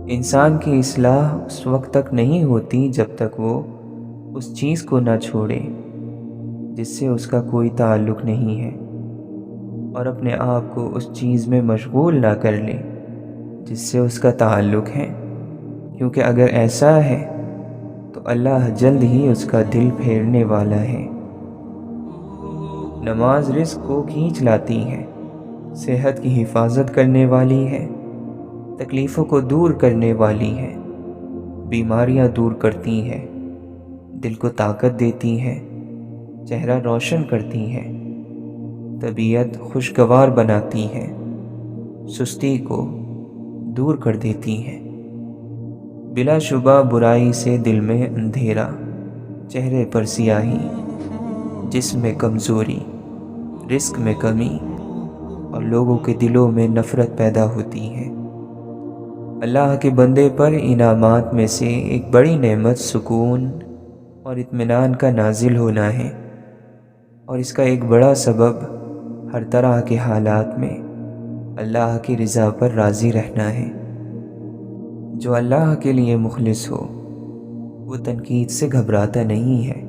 انسان کی اصلاح اس وقت تک نہیں ہوتی جب تک وہ اس چیز کو نہ چھوڑے جس سے اس کا کوئی تعلق نہیں ہے، اور اپنے آپ کو اس چیز میں مشغول نہ کر لے جس سے اس کا تعلق ہے، کیونکہ اگر ایسا ہے تو اللہ جلد ہی اس کا دل پھیرنے والا ہے۔ نماز رزق کو کھینچ لاتی ہے، صحت کی حفاظت کرنے والی ہے، تکلیفوں کو دور کرنے والی ہے، بیماریاں دور کرتی ہے، دل کو طاقت دیتی ہے، چہرہ روشن کرتی ہے، طبیعت خوشگوار بناتی ہے، سستی کو دور کر دیتی ہے۔ بلا شبہ برائی سے دل میں اندھیرا، چہرے پر سیاہی، جسم میں کمزوری، رزق میں کمی اور لوگوں کے دلوں میں نفرت پیدا ہوتی ہے۔ اللہ کے بندے پر انعامات میں سے ایک بڑی نعمت سکون اور اطمینان کا نازل ہونا ہے، اور اس کا ایک بڑا سبب ہر طرح کے حالات میں اللہ کی رضا پر راضی رہنا ہے۔ جو اللہ کے لیے مخلص ہو وہ تنقید سے گھبراتا نہیں ہے،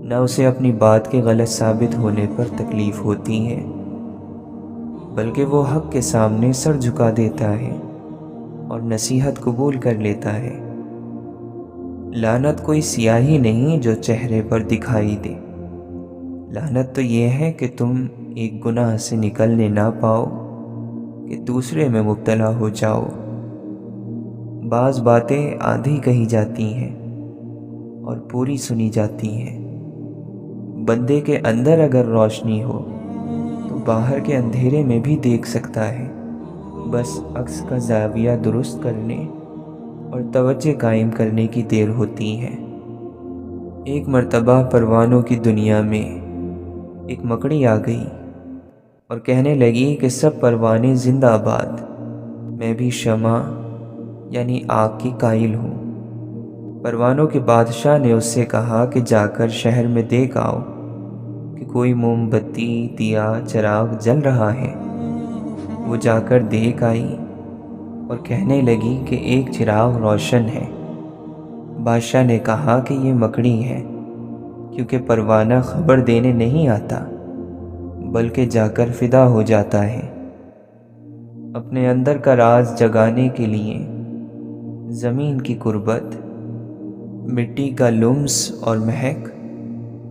نہ اسے اپنی بات کے غلط ثابت ہونے پر تکلیف ہوتی ہے، بلکہ وہ حق کے سامنے سر جھکا دیتا ہے اور نصیحت قبول کر لیتا ہے۔ لعنت کوئی سیاہی نہیں جو چہرے پر دکھائی دے، لعنت تو یہ ہے کہ تم ایک گناہ سے نکلنے نہ پاؤ کہ دوسرے میں مبتلا ہو جاؤ۔ بعض باتیں آدھی کہی جاتی ہیں اور پوری سنی جاتی ہیں۔ بندے کے اندر اگر روشنی ہو تو باہر کے اندھیرے میں بھی دیکھ سکتا ہے، بس عکس کا زاویہ درست کرنے اور توجہ قائم کرنے کی دیر ہوتی ہے۔ ایک مرتبہ پروانوں کی دنیا میں ایک مکڑی آ گئی اور کہنے لگی کہ سب پروانے زندہ باد، میں بھی شمع یعنی آگ کی قائل ہوں۔ پروانوں کے بادشاہ نے اس سے کہا کہ جا کر شہر میں دیکھ آؤ کہ کوئی موم بتی، دیا، چراغ جل رہا ہے۔ وہ جا کر دیکھ آئی اور کہنے لگی کہ ایک چراغ روشن ہے۔ بادشاہ نے کہا کہ یہ مکڑی ہے، کیونکہ پروانہ خبر دینے نہیں آتا بلکہ جا کر فدا ہو جاتا ہے۔ اپنے اندر کا راز جگانے کے لیے زمین کی قربت، مٹی کا لمس اور مہک،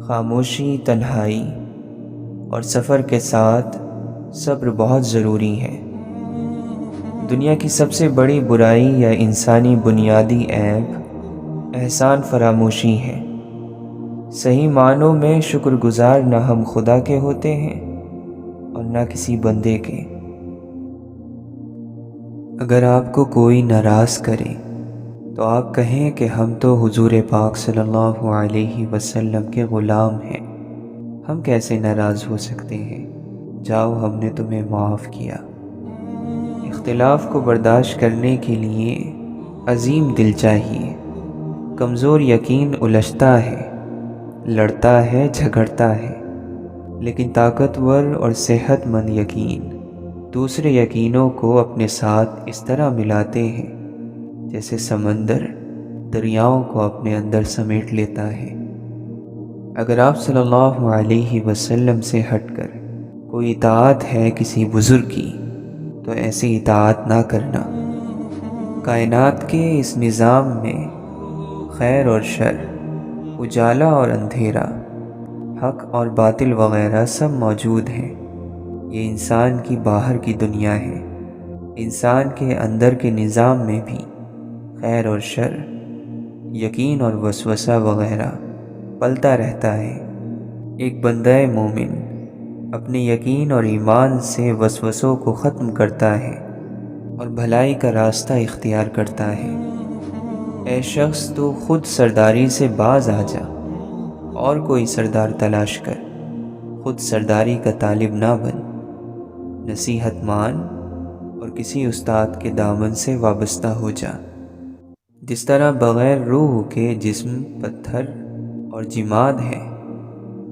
خاموشی، تنہائی اور سفر کے ساتھ صبر بہت ضروری ہے۔ دنیا کی سب سے بڑی برائی یا انسانی بنیادی عیب احسان فراموشی ہے۔ صحیح معنوں میں شکر گزار نہ ہم خدا کے ہوتے ہیں اور نہ کسی بندے کے۔ اگر آپ کو کوئی ناراض کرے تو آپ کہیں کہ ہم تو حضور پاک صلی اللہ علیہ وسلم کے غلام ہیں، ہم کیسے ناراض ہو سکتے ہیں؟ جاؤ، ہم نے تمہیں معاف کیا۔ اختلاف کو برداشت کرنے کے لیے عظیم دل چاہیے۔ کمزور یقین الجھتا ہے، لڑتا ہے، جھگڑتا ہے، لیکن طاقتور اور صحت مند یقین دوسرے یقینوں کو اپنے ساتھ اس طرح ملاتے ہیں جیسے سمندر دریاؤں کو اپنے اندر سمیٹ لیتا ہے۔ اگر آپ صلی اللہ علیہ وسلم سے ہٹ کر کوئی اطاعت ہے کسی بزرگ کی تو ایسی اطاعت نہ کرنا۔ کائنات کے اس نظام میں خیر اور شر، اجالا اور اندھیرا حق اور باطل وغیرہ سب موجود ہیں۔ یہ انسان کی باہر کی دنیا ہے۔ انسان کے اندر کے نظام میں بھی خیر اور شر، یقین اور وسوسہ وغیرہ پلتا رہتا ہے۔ ایک بندہ مومن اپنے یقین اور ایمان سے وسوسوں کو ختم کرتا ہے اور بھلائی کا راستہ اختیار کرتا ہے۔ اے شخص، تو خود سرداری سے باز آ جا اور کوئی سردار تلاش کر، خود سرداری کا طالب نہ بن۔ نصیحت مان اور کسی استاد کے دامن سے وابستہ ہو جا۔ جس طرح بغیر روح کے جسم پتھر اور جماد ہے،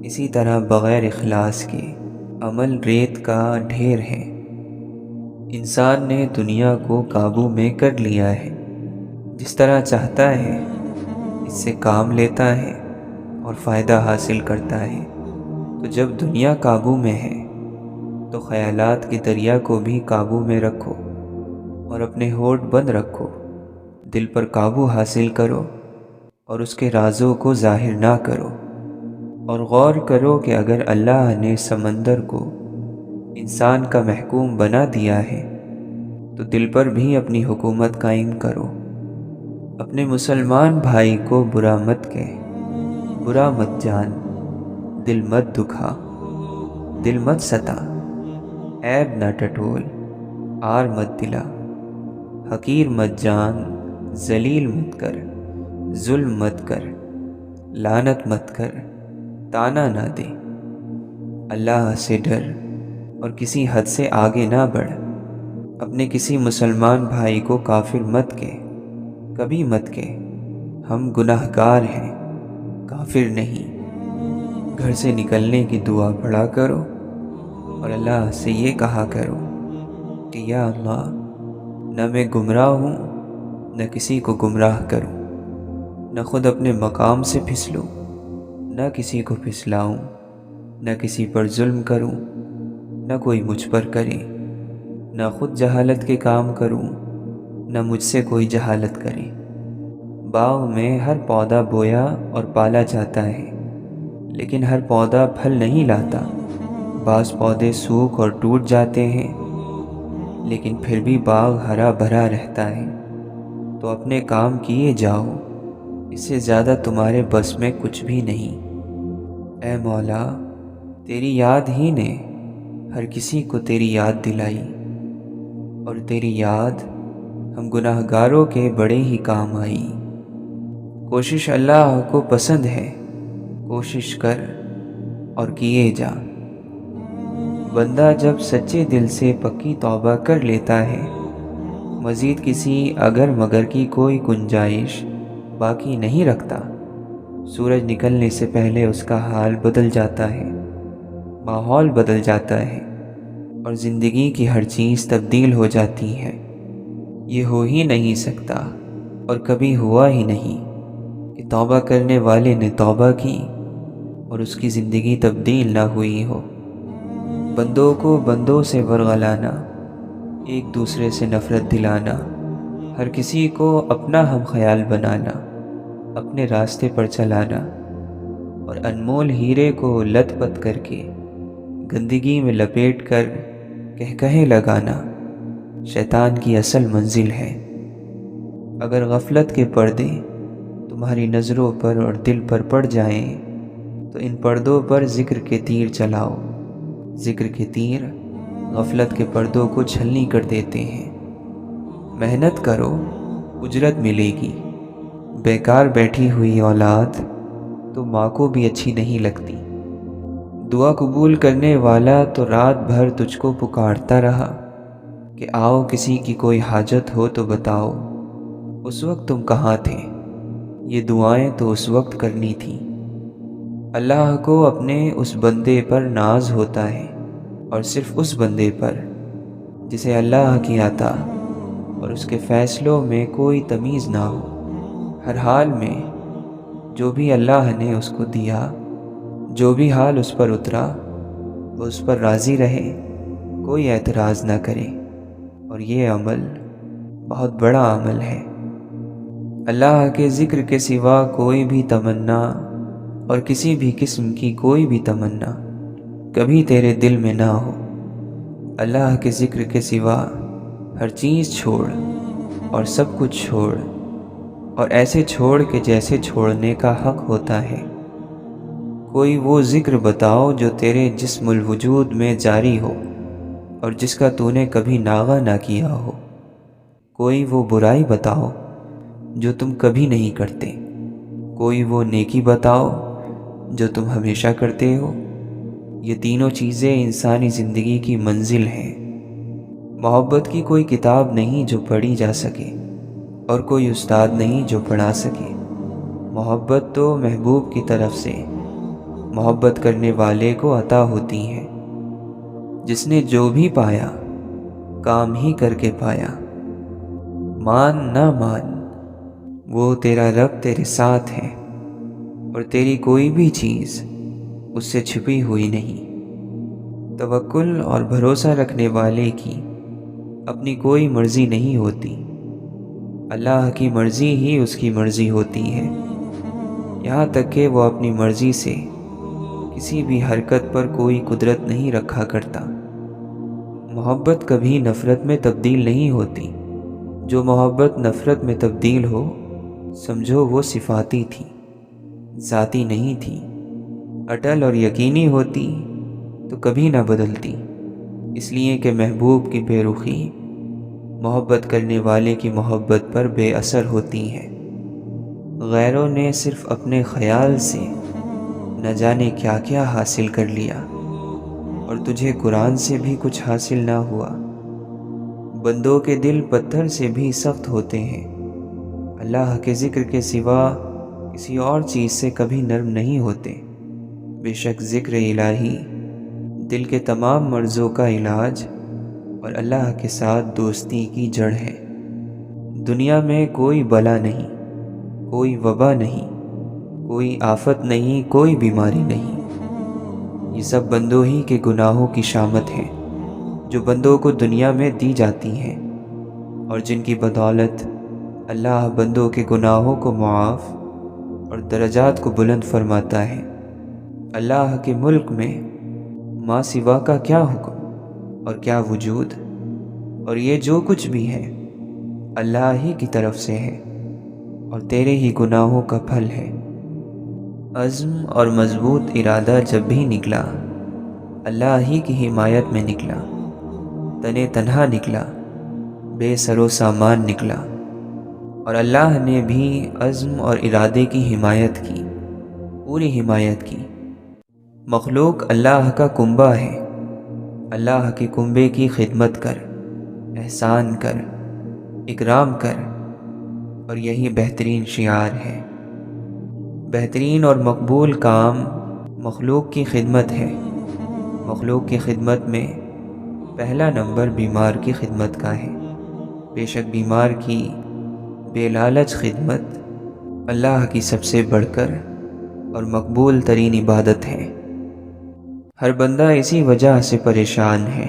اسی طرح بغیر اخلاص کے عمل ریت کا ڈھیر ہے۔ انسان نے دنیا کو قابو میں کر لیا ہے، جس طرح چاہتا ہے اس سے کام لیتا ہے اور فائدہ حاصل کرتا ہے۔ تو جب دنیا قابو میں ہے تو خیالات کے دریا کو بھی قابو میں رکھو اور اپنے ہونٹ بند رکھو، دل پر قابو حاصل کرو اور اس کے رازوں کو ظاہر نہ کرو، اور غور کرو کہ اگر اللہ نے سمندر کو انسان کا محکوم بنا دیا ہے تو دل پر بھی اپنی حکومت قائم کرو۔ اپنے مسلمان بھائی کو برا مت کہہ، برا مت جان، دل مت دکھا، دل مت ستا، عیب نہ ٹٹول، آر مت دلا، حقیر مت جان، ذلیل مت کر، ظلم مت کر، لعنت مت کر، تانا نہ دے۔ اللہ سے ڈر اور کسی حد سے آگے نہ بڑھ۔ اپنے کسی مسلمان بھائی کو کافر مت کہہ، کبھی مت کہہ ہم گناہ گار ہیں، کافر نہیں۔ گھر سے نکلنے کی دعا پڑھا کرو اور اللہ سے یہ کہا کرو کہ یا اللہ، نہ میں گمراہ ہوں نہ کسی کو گمراہ کروں، نہ خود اپنے مقام سے پھسلوں نہ کسی کو پھسلاؤں، نہ کسی پر ظلم کروں نہ کوئی مجھ پر کرے، نہ خود جہالت کے کام کروں نہ مجھ سے کوئی جہالت کرے۔ باغ میں ہر پودا بویا اور پالا جاتا ہے، لیکن ہر پودا پھل نہیں لاتا۔ بعض پودے سوکھ اور ٹوٹ جاتے ہیں، لیکن پھر بھی باغ ہرا بھرا رہتا ہے۔ تو اپنے کام کیے جاؤ، اس سے زیادہ تمہارے بس میں کچھ بھی نہیں۔ اے مولا، تیری یاد ہی نے ہر کسی کو تیری یاد دلائی، اور تیری یاد ہم گناہ گاروں کے بڑے ہی کام آئی۔ کوشش اللہ کو پسند ہے، کوشش کر اور کیے جا۔ بندہ جب سچے دل سے پکی توبہ کر لیتا ہے، مزید کسی اگر مگر کی کوئی گنجائش باقی نہیں رکھتا، سورج نکلنے سے پہلے اس کا حال بدل جاتا ہے، ماحول بدل جاتا ہے اور زندگی کی ہر چیز تبدیل ہو جاتی ہے۔ یہ ہو ہی نہیں سکتا اور کبھی ہوا ہی نہیں کہ توبہ کرنے والے نے توبہ کی اور اس کی زندگی تبدیل نہ ہوئی ہو۔ بندوں کو بندوں سے ورغلانا، ایک دوسرے سے نفرت دلانا، ہر کسی کو اپنا ہم خیال بنانا، اپنے راستے پر چلانا اور انمول ہیرے کو لت پت کر کے گندگی میں لپیٹ کر کہے لگانا شیطان کی اصل منزل ہے۔ اگر غفلت کے پردے تمہاری نظروں پر اور دل پر پڑ جائیں تو ان پردوں پر ذکر کے تیر چلاؤ۔ ذکر کے تیر غفلت کے پردوں کو چھلنی کر دیتے ہیں۔ محنت کرو، اجرت ملے گی۔ بیکار بیٹھی ہوئی اولاد تو ماں کو بھی اچھی نہیں لگتی۔ دعا قبول کرنے والا تو رات بھر تجھ کو پکارتا رہا کہ آؤ کسی کی کوئی حاجت ہو تو بتاؤ۔ اس وقت تم کہاں تھے؟ یہ دعائیں تو اس وقت کرنی تھیں۔ اللہ کو اپنے اس بندے پر ناز ہوتا ہے، اور صرف اس بندے پر جسے اللہ کی عطا اور اس کے فیصلوں میں کوئی تمیز نہ ہو۔ ہر حال میں جو بھی اللہ نے اس کو دیا، جو بھی حال اس پر اترا، وہ اس پر راضی رہے، کوئی اعتراض نہ کرے، اور یہ عمل بہت بڑا عمل ہے۔ اللہ کے ذکر کے سوا کوئی بھی تمنا اور کسی بھی قسم کی کوئی بھی تمنا کبھی تیرے دل میں نہ ہو۔ اللہ کے ذکر کے سوا ہر چیز چھوڑ اور سب کچھ چھوڑ، اور ایسے چھوڑ کہ جیسے چھوڑنے کا حق ہوتا ہے۔ کوئی وہ ذکر بتاؤ جو تیرے جسم الوجود میں جاری ہو اور جس کا تو نے کبھی ناغہ نہ کیا ہو۔ کوئی وہ برائی بتاؤ جو تم کبھی نہیں کرتے۔ کوئی وہ نیکی بتاؤ جو تم ہمیشہ کرتے ہو۔ یہ تینوں چیزیں انسانی زندگی کی منزل ہیں۔ محبت کی کوئی کتاب نہیں جو پڑھی جا سکے، اور کوئی استاد نہیں جو پڑھا سکے۔ محبت تو محبوب کی طرف سے محبت کرنے والے کو عطا ہوتی ہے۔ جس نے جو بھی پایا کام ہی کر کے پایا۔ مان نہ مان، وہ تیرا رب تیرے ساتھ ہے، اور تیری کوئی بھی چیز اس سے چھپی ہوئی نہیں۔ توکل اور بھروسہ رکھنے والے کی اپنی کوئی مرضی نہیں ہوتی، اللہ کی مرضی ہی اس کی مرضی ہوتی ہے، یہاں تک کہ وہ اپنی مرضی سے کسی بھی حرکت پر کوئی قدرت نہیں رکھا کرتا۔ محبت کبھی نفرت میں تبدیل نہیں ہوتی۔ جو محبت نفرت میں تبدیل ہو، سمجھو وہ صفاتی تھی، ذاتی نہیں تھی۔ اٹل اور یقینی ہوتی تو کبھی نہ بدلتی، اس لیے کہ محبوب کی بے رخی محبت کرنے والے کی محبت پر بے اثر ہوتی ہے۔ غیروں نے صرف اپنے خیال سے نہ جانے کیا کیا حاصل کر لیا، اور تجھے قرآن سے بھی کچھ حاصل نہ ہوا۔ بندوں کے دل پتھر سے بھی سخت ہوتے ہیں، اللہ کے ذکر کے سوا کسی اور چیز سے کبھی نرم نہیں ہوتے۔ بے شک ذکر الہی دل کے تمام مرضوں کا علاج اور اللہ کے ساتھ دوستی کی جڑ ہے۔ دنیا میں کوئی بلا نہیں، کوئی وبا نہیں، کوئی آفت نہیں، کوئی بیماری نہیں۔ یہ سب بندوں ہی کے گناہوں کی شامت ہے جو بندوں کو دنیا میں دی جاتی ہیں، اور جن کی بدولت اللہ بندوں کے گناہوں کو معاف اور درجات کو بلند فرماتا ہے۔ اللہ کے ملک میں ماں سوا کا کیا حکم اور کیا وجود، اور یہ جو کچھ بھی ہے اللہ ہی کی طرف سے ہے، اور تیرے ہی گناہوں کا پھل ہے۔ عزم اور مضبوط ارادہ جب بھی نکلا، اللہ ہی کی حمایت میں نکلا۔ تنے تنہا نکلا، بے سر و سامان نکلا، اور اللہ نے بھی عزم اور ارادے کی حمایت کی، پوری حمایت کی۔ مخلوق اللہ کا کنبہ ہے، اللہ کے کنبے کی خدمت کر، احسان کر، اکرام کر، اور یہی بہترین شعار ہے۔ بہترین اور مقبول کام مخلوق کی خدمت ہے۔ مخلوق کی خدمت میں پہلا نمبر بیمار کی خدمت کا ہے۔ بے شک بیمار کی بے لالچ خدمت اللہ کی سب سے بڑھ کر اور مقبول ترین عبادت ہے۔ ہر بندہ اسی وجہ سے پریشان ہے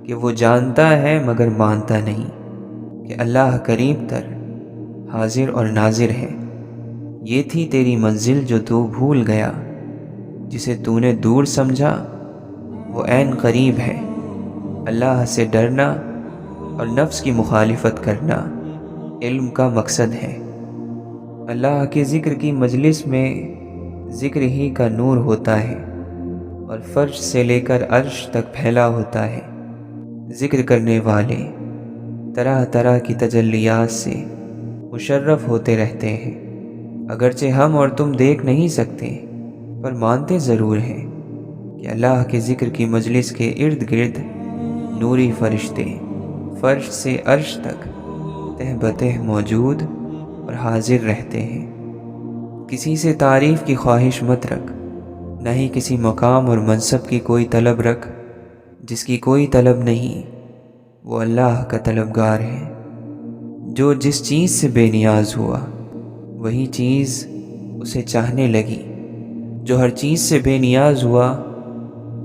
کہ وہ جانتا ہے مگر مانتا نہیں کہ اللہ قریب تر، حاضر اور ناظر ہے۔ یہ تھی تیری منزل جو تو بھول گیا، جسے تو نے دور سمجھا وہ عین قریب ہے۔ اللہ سے ڈرنا اور نفس کی مخالفت کرنا علم کا مقصد ہے۔ اللہ کے ذکر کی مجلس میں ذکر ہی کا نور ہوتا ہے، اور فرش سے لے کر عرش تک پھیلا ہوتا ہے۔ ذکر کرنے والے طرح طرح کی تجلیات سے مشرف ہوتے رہتے ہیں۔ اگرچہ ہم اور تم دیکھ نہیں سکتے، پر مانتے ضرور ہیں کہ اللہ کے ذکر کی مجلس کے ارد گرد نوری فرشتے فرش سے عرش تک تہ بتہ موجود اور حاضر رہتے ہیں۔ کسی سے تعریف کی خواہش مت رکھ، نہ ہی کسی مقام اور منصب کی کوئی طلب رکھ۔ جس کی کوئی طلب نہیں وہ اللہ کا طلبگار ہے۔ جو جس چیز سے بے نیاز ہوا وہی چیز اسے چاہنے لگی، جو ہر چیز سے بے نیاز ہوا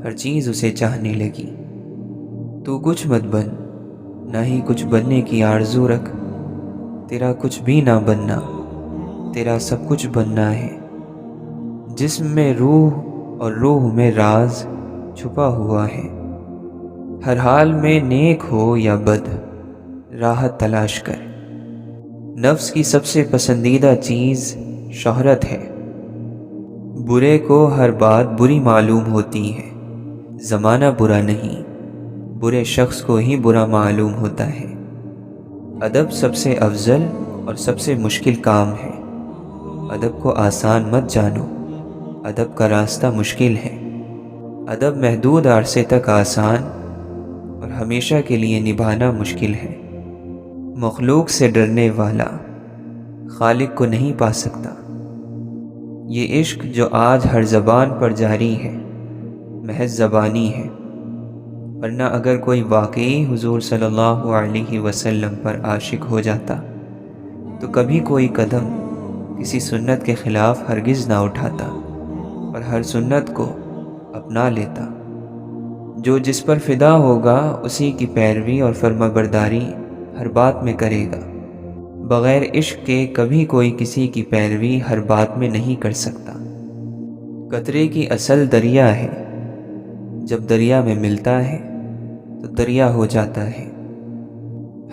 ہر چیز اسے چاہنے لگی۔ تو کچھ مت بن، نہ ہی کچھ بننے کی آرزو رکھ۔ تیرا کچھ بھی نہ بننا، تیرا سب کچھ بننا ہے۔ جسم میں روح اور روح میں راز چھپا ہوا ہے۔ ہر حال میں نیک ہو یا بد راحت تلاش کر۔ نفس کی سب سے پسندیدہ چیز شہرت ہے۔ برے کو ہر بات بری معلوم ہوتی ہے۔ زمانہ برا نہیں، برے شخص کو ہی برا معلوم ہوتا ہے۔ ادب سب سے افضل اور سب سے مشکل کام ہے۔ ادب کو آسان مت جانو، ادب کا راستہ مشکل ہے۔ ادب محدود عرصے تک آسان اور ہمیشہ کے لیے نبھانا مشکل ہے۔ مخلوق سے ڈرنے والا خالق کو نہیں پا سکتا۔ یہ عشق جو آج ہر زبان پر جاری ہے محض زبانی ہے، ورنہ اگر کوئی واقعی حضور صلی اللہ علیہ وسلم پر عاشق ہو جاتا تو کبھی کوئی قدم کسی سنت کے خلاف ہرگز نہ اٹھاتا اور ہر سنت کو اپنا لیتا۔ جو جس پر فدا ہوگا اسی کی پیروی اور فرما برداری ہر بات میں کرے گا۔ بغیر عشق کے کبھی کوئی کسی کی پیروی ہر بات میں نہیں کر سکتا۔ قطرے کی اصل دریا ہے، جب دریا میں ملتا ہے تو دریا ہو جاتا ہے۔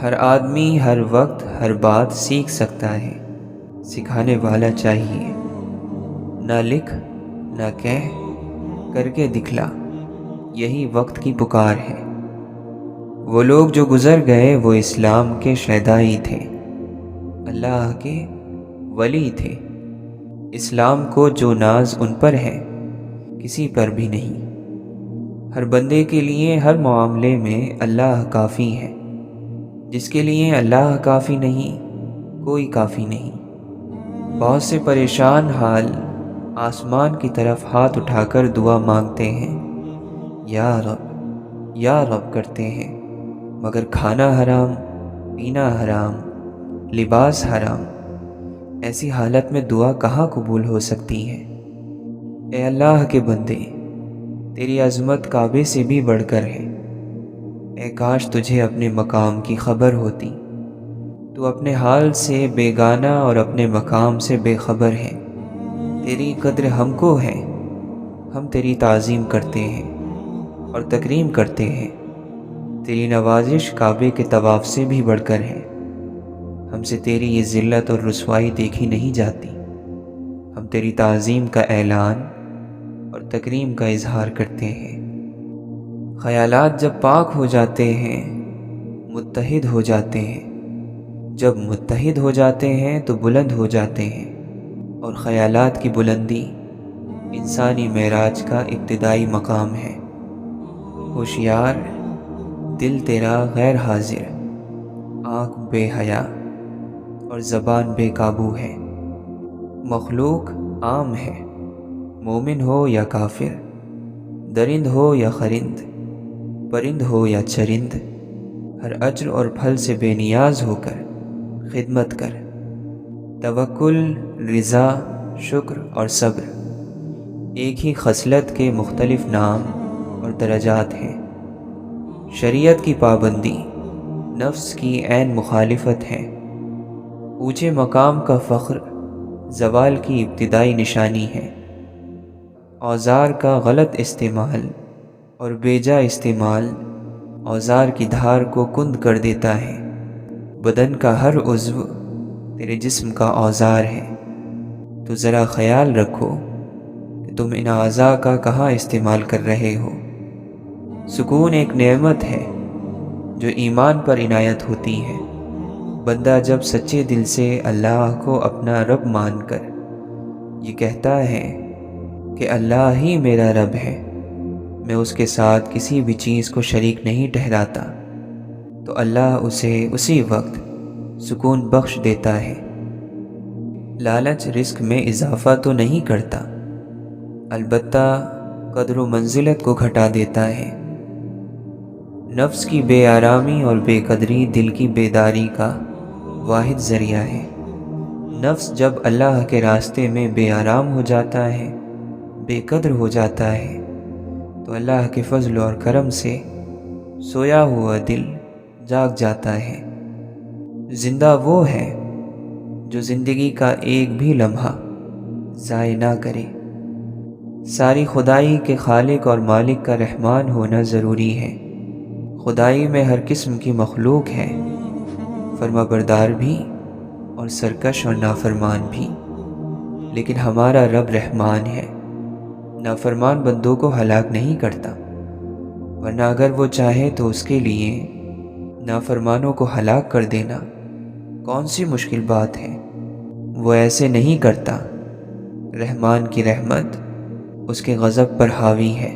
ہر آدمی ہر وقت ہر بات سیکھ سکتا ہے، سکھانے والا چاہیے۔ نہ لکھ نہ کہہ، کر کے دکھلا، یہی وقت کی پکار ہے۔ وہ لوگ جو گزر گئے وہ اسلام کے شہدائی تھے، اللہ کے ولی تھے۔ اسلام کو جو ناز ان پر ہے کسی پر بھی نہیں۔ ہر بندے کے لیے ہر معاملے میں اللہ کافی ہے۔ جس کے لیے اللہ کافی نہیں کوئی کافی نہیں۔ بہت سے پریشان حال آسمان کی طرف ہاتھ اٹھا کر دعا مانگتے ہیں، یا رب کرتے ہیں، مگر کھانا حرام، پینا حرام، لباس حرام۔ ایسی حالت میں دعا کہاں قبول ہو سکتی ہے؟ اے اللہ کے بندے، تیری عظمت کعبے سے بھی بڑھ کر ہے۔ اے کاش تجھے اپنے مقام کی خبر ہوتی۔ تو اپنے حال سے بیگانہ اور اپنے مقام سے بے خبر ہے۔ تیری قدر ہم کو ہے، ہم تیری تعظیم کرتے ہیں اور تکریم کرتے ہیں۔ تیری نوازش کعبے کے طواف سے بھی بڑھ کر ہے۔ ہم سے تیری یہ ذلت اور رسوائی دیکھی نہیں جاتی۔ ہم تیری تعظیم کا اعلان اور تکریم کا اظہار کرتے ہیں۔ خیالات جب پاک ہو جاتے ہیں متحد ہو جاتے ہیں، جب متحد ہو جاتے ہیں تو بلند ہو جاتے ہیں، اور خیالات کی بلندی انسانی معراج کا ابتدائی مقام ہے۔ ہوشیار دل تیرا غیر حاضر، آنکھ بے حیا اور زبان بے قابو ہے۔ مخلوق عام ہے، مومن ہو یا کافر، درند ہو یا خرند، پرند ہو یا چرند، ہر اجر اور پھل سے بے نیاز ہو کر خدمت کر۔ توکل، رضا، شکر اور صبر ایک ہی خصلت کے مختلف نام اور درجات ہیں۔ شریعت کی پابندی نفس کی عین مخالفت ہے۔ اونچے مقام کا فخر زوال کی ابتدائی نشانی ہے۔ اوزار کا غلط استعمال اور بیجا استعمال اوزار کی دھار کو کند کر دیتا ہے۔ بدن کا ہر عضو تیرے جسم کا اوزار ہے، تو ذرا خیال رکھو کہ تم ان اعضاء کا کہاں استعمال کر رہے ہو۔ سکون ایک نعمت ہے جو ایمان پر عنایت ہوتی ہے۔ بندہ جب سچے دل سے اللہ کو اپنا رب مان کر یہ کہتا ہے کہ اللہ ہی میرا رب ہے، میں اس کے ساتھ کسی بھی چیز کو شریک نہیں ٹھہراتا، تو اللہ اسے اسی وقت سکون بخش دیتا ہے۔ لالچ رزق میں اضافہ تو نہیں کرتا، البتہ قدر و منزلت کو گھٹا دیتا ہے۔ نفس کی بے آرامی اور بے قدری دل کی بیداری کا واحد ذریعہ ہے۔ نفس جب اللہ کے راستے میں بے آرام ہو جاتا ہے، بے قدر ہو جاتا ہے، تو اللہ کے فضل اور کرم سے سویا ہوا دل جاگ جاتا ہے۔ زندہ وہ ہے جو زندگی کا ایک بھی لمحہ ضائع نہ کرے۔ ساری خدائی کے خالق اور مالک کا رحمان ہونا ضروری ہے۔ خدائی میں ہر قسم کی مخلوق ہے، فرما بردار بھی اور سرکش اور نافرمان بھی، لیکن ہمارا رب رحمان ہے، نافرمان بندوں کو ہلاک نہیں کرتا، ورنہ اگر وہ چاہے تو اس کے لیے نافرمانوں کو ہلاک کر دینا کون سی مشکل بات ہے۔ وہ ایسے نہیں کرتا۔ رحمان کی رحمت اس کے غضب پر حاوی ہے۔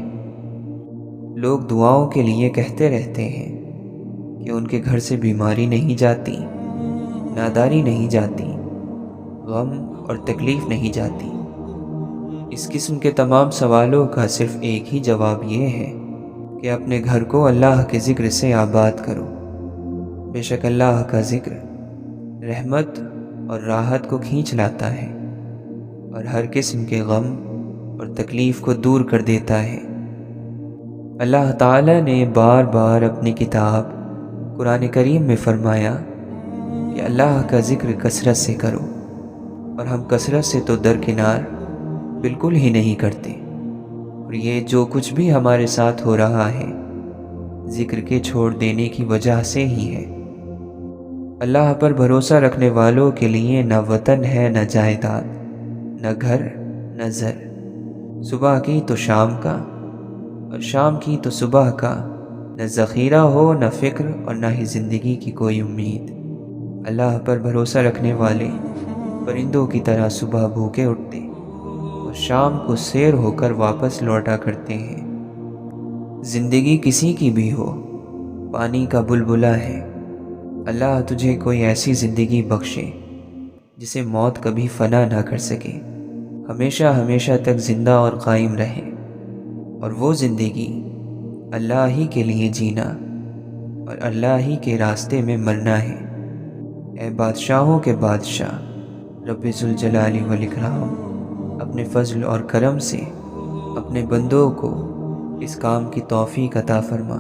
لوگ دعاؤں کے لیے کہتے رہتے ہیں کہ ان کے گھر سے بیماری نہیں جاتی، ناداری نہیں جاتی، غم اور تکلیف نہیں جاتی۔ اس قسم کے تمام سوالوں کا صرف ایک ہی جواب یہ ہے کہ اپنے گھر کو اللہ کے ذکر سے آباد کرو۔ بے شک اللہ کا ذکر رحمت اور راحت کو کھینچ لاتا ہے اور ہر قسم کے غم اور تکلیف کو دور کر دیتا ہے۔ اللہ تعالیٰ نے بار بار اپنی کتاب قرآن کریم میں فرمایا کہ اللہ کا ذکر کثرت سے کرو، اور ہم کثرت سے تو درکنار بالکل ہی نہیں کرتے، اور یہ جو کچھ بھی ہمارے ساتھ ہو رہا ہے ذکر کے چھوڑ دینے کی وجہ سے ہی ہے۔ اللہ پر بھروسہ رکھنے والوں کے لیے نہ وطن ہے، نہ جائیداد، نہ گھر، نہ زر، صبح کی تو شام کا اور شام کی تو صبح کا، نہ ذخیرہ ہو، نہ فکر اور نہ ہی زندگی کی کوئی امید۔ اللہ پر بھروسہ رکھنے والے پرندوں کی طرح صبح بھوکے اٹھتے اور شام کو سیر ہو کر واپس لوٹا کرتے ہیں۔ زندگی کسی کی بھی ہو، پانی کا بلبلا ہے، اللہ تجھے کوئی ایسی زندگی بخشے جسے موت کبھی فنا نہ کر سکے، ہمیشہ ہمیشہ تک زندہ اور قائم رہے، اور وہ زندگی اللہ ہی کے لیے جینا اور اللہ ہی کے راستے میں مرنا ہے۔ اے بادشاہوں کے بادشاہ رب ذوالجلال والاکرام، اپنے فضل اور کرم سے اپنے بندوں کو اس کام کی توفیق عطا فرما۔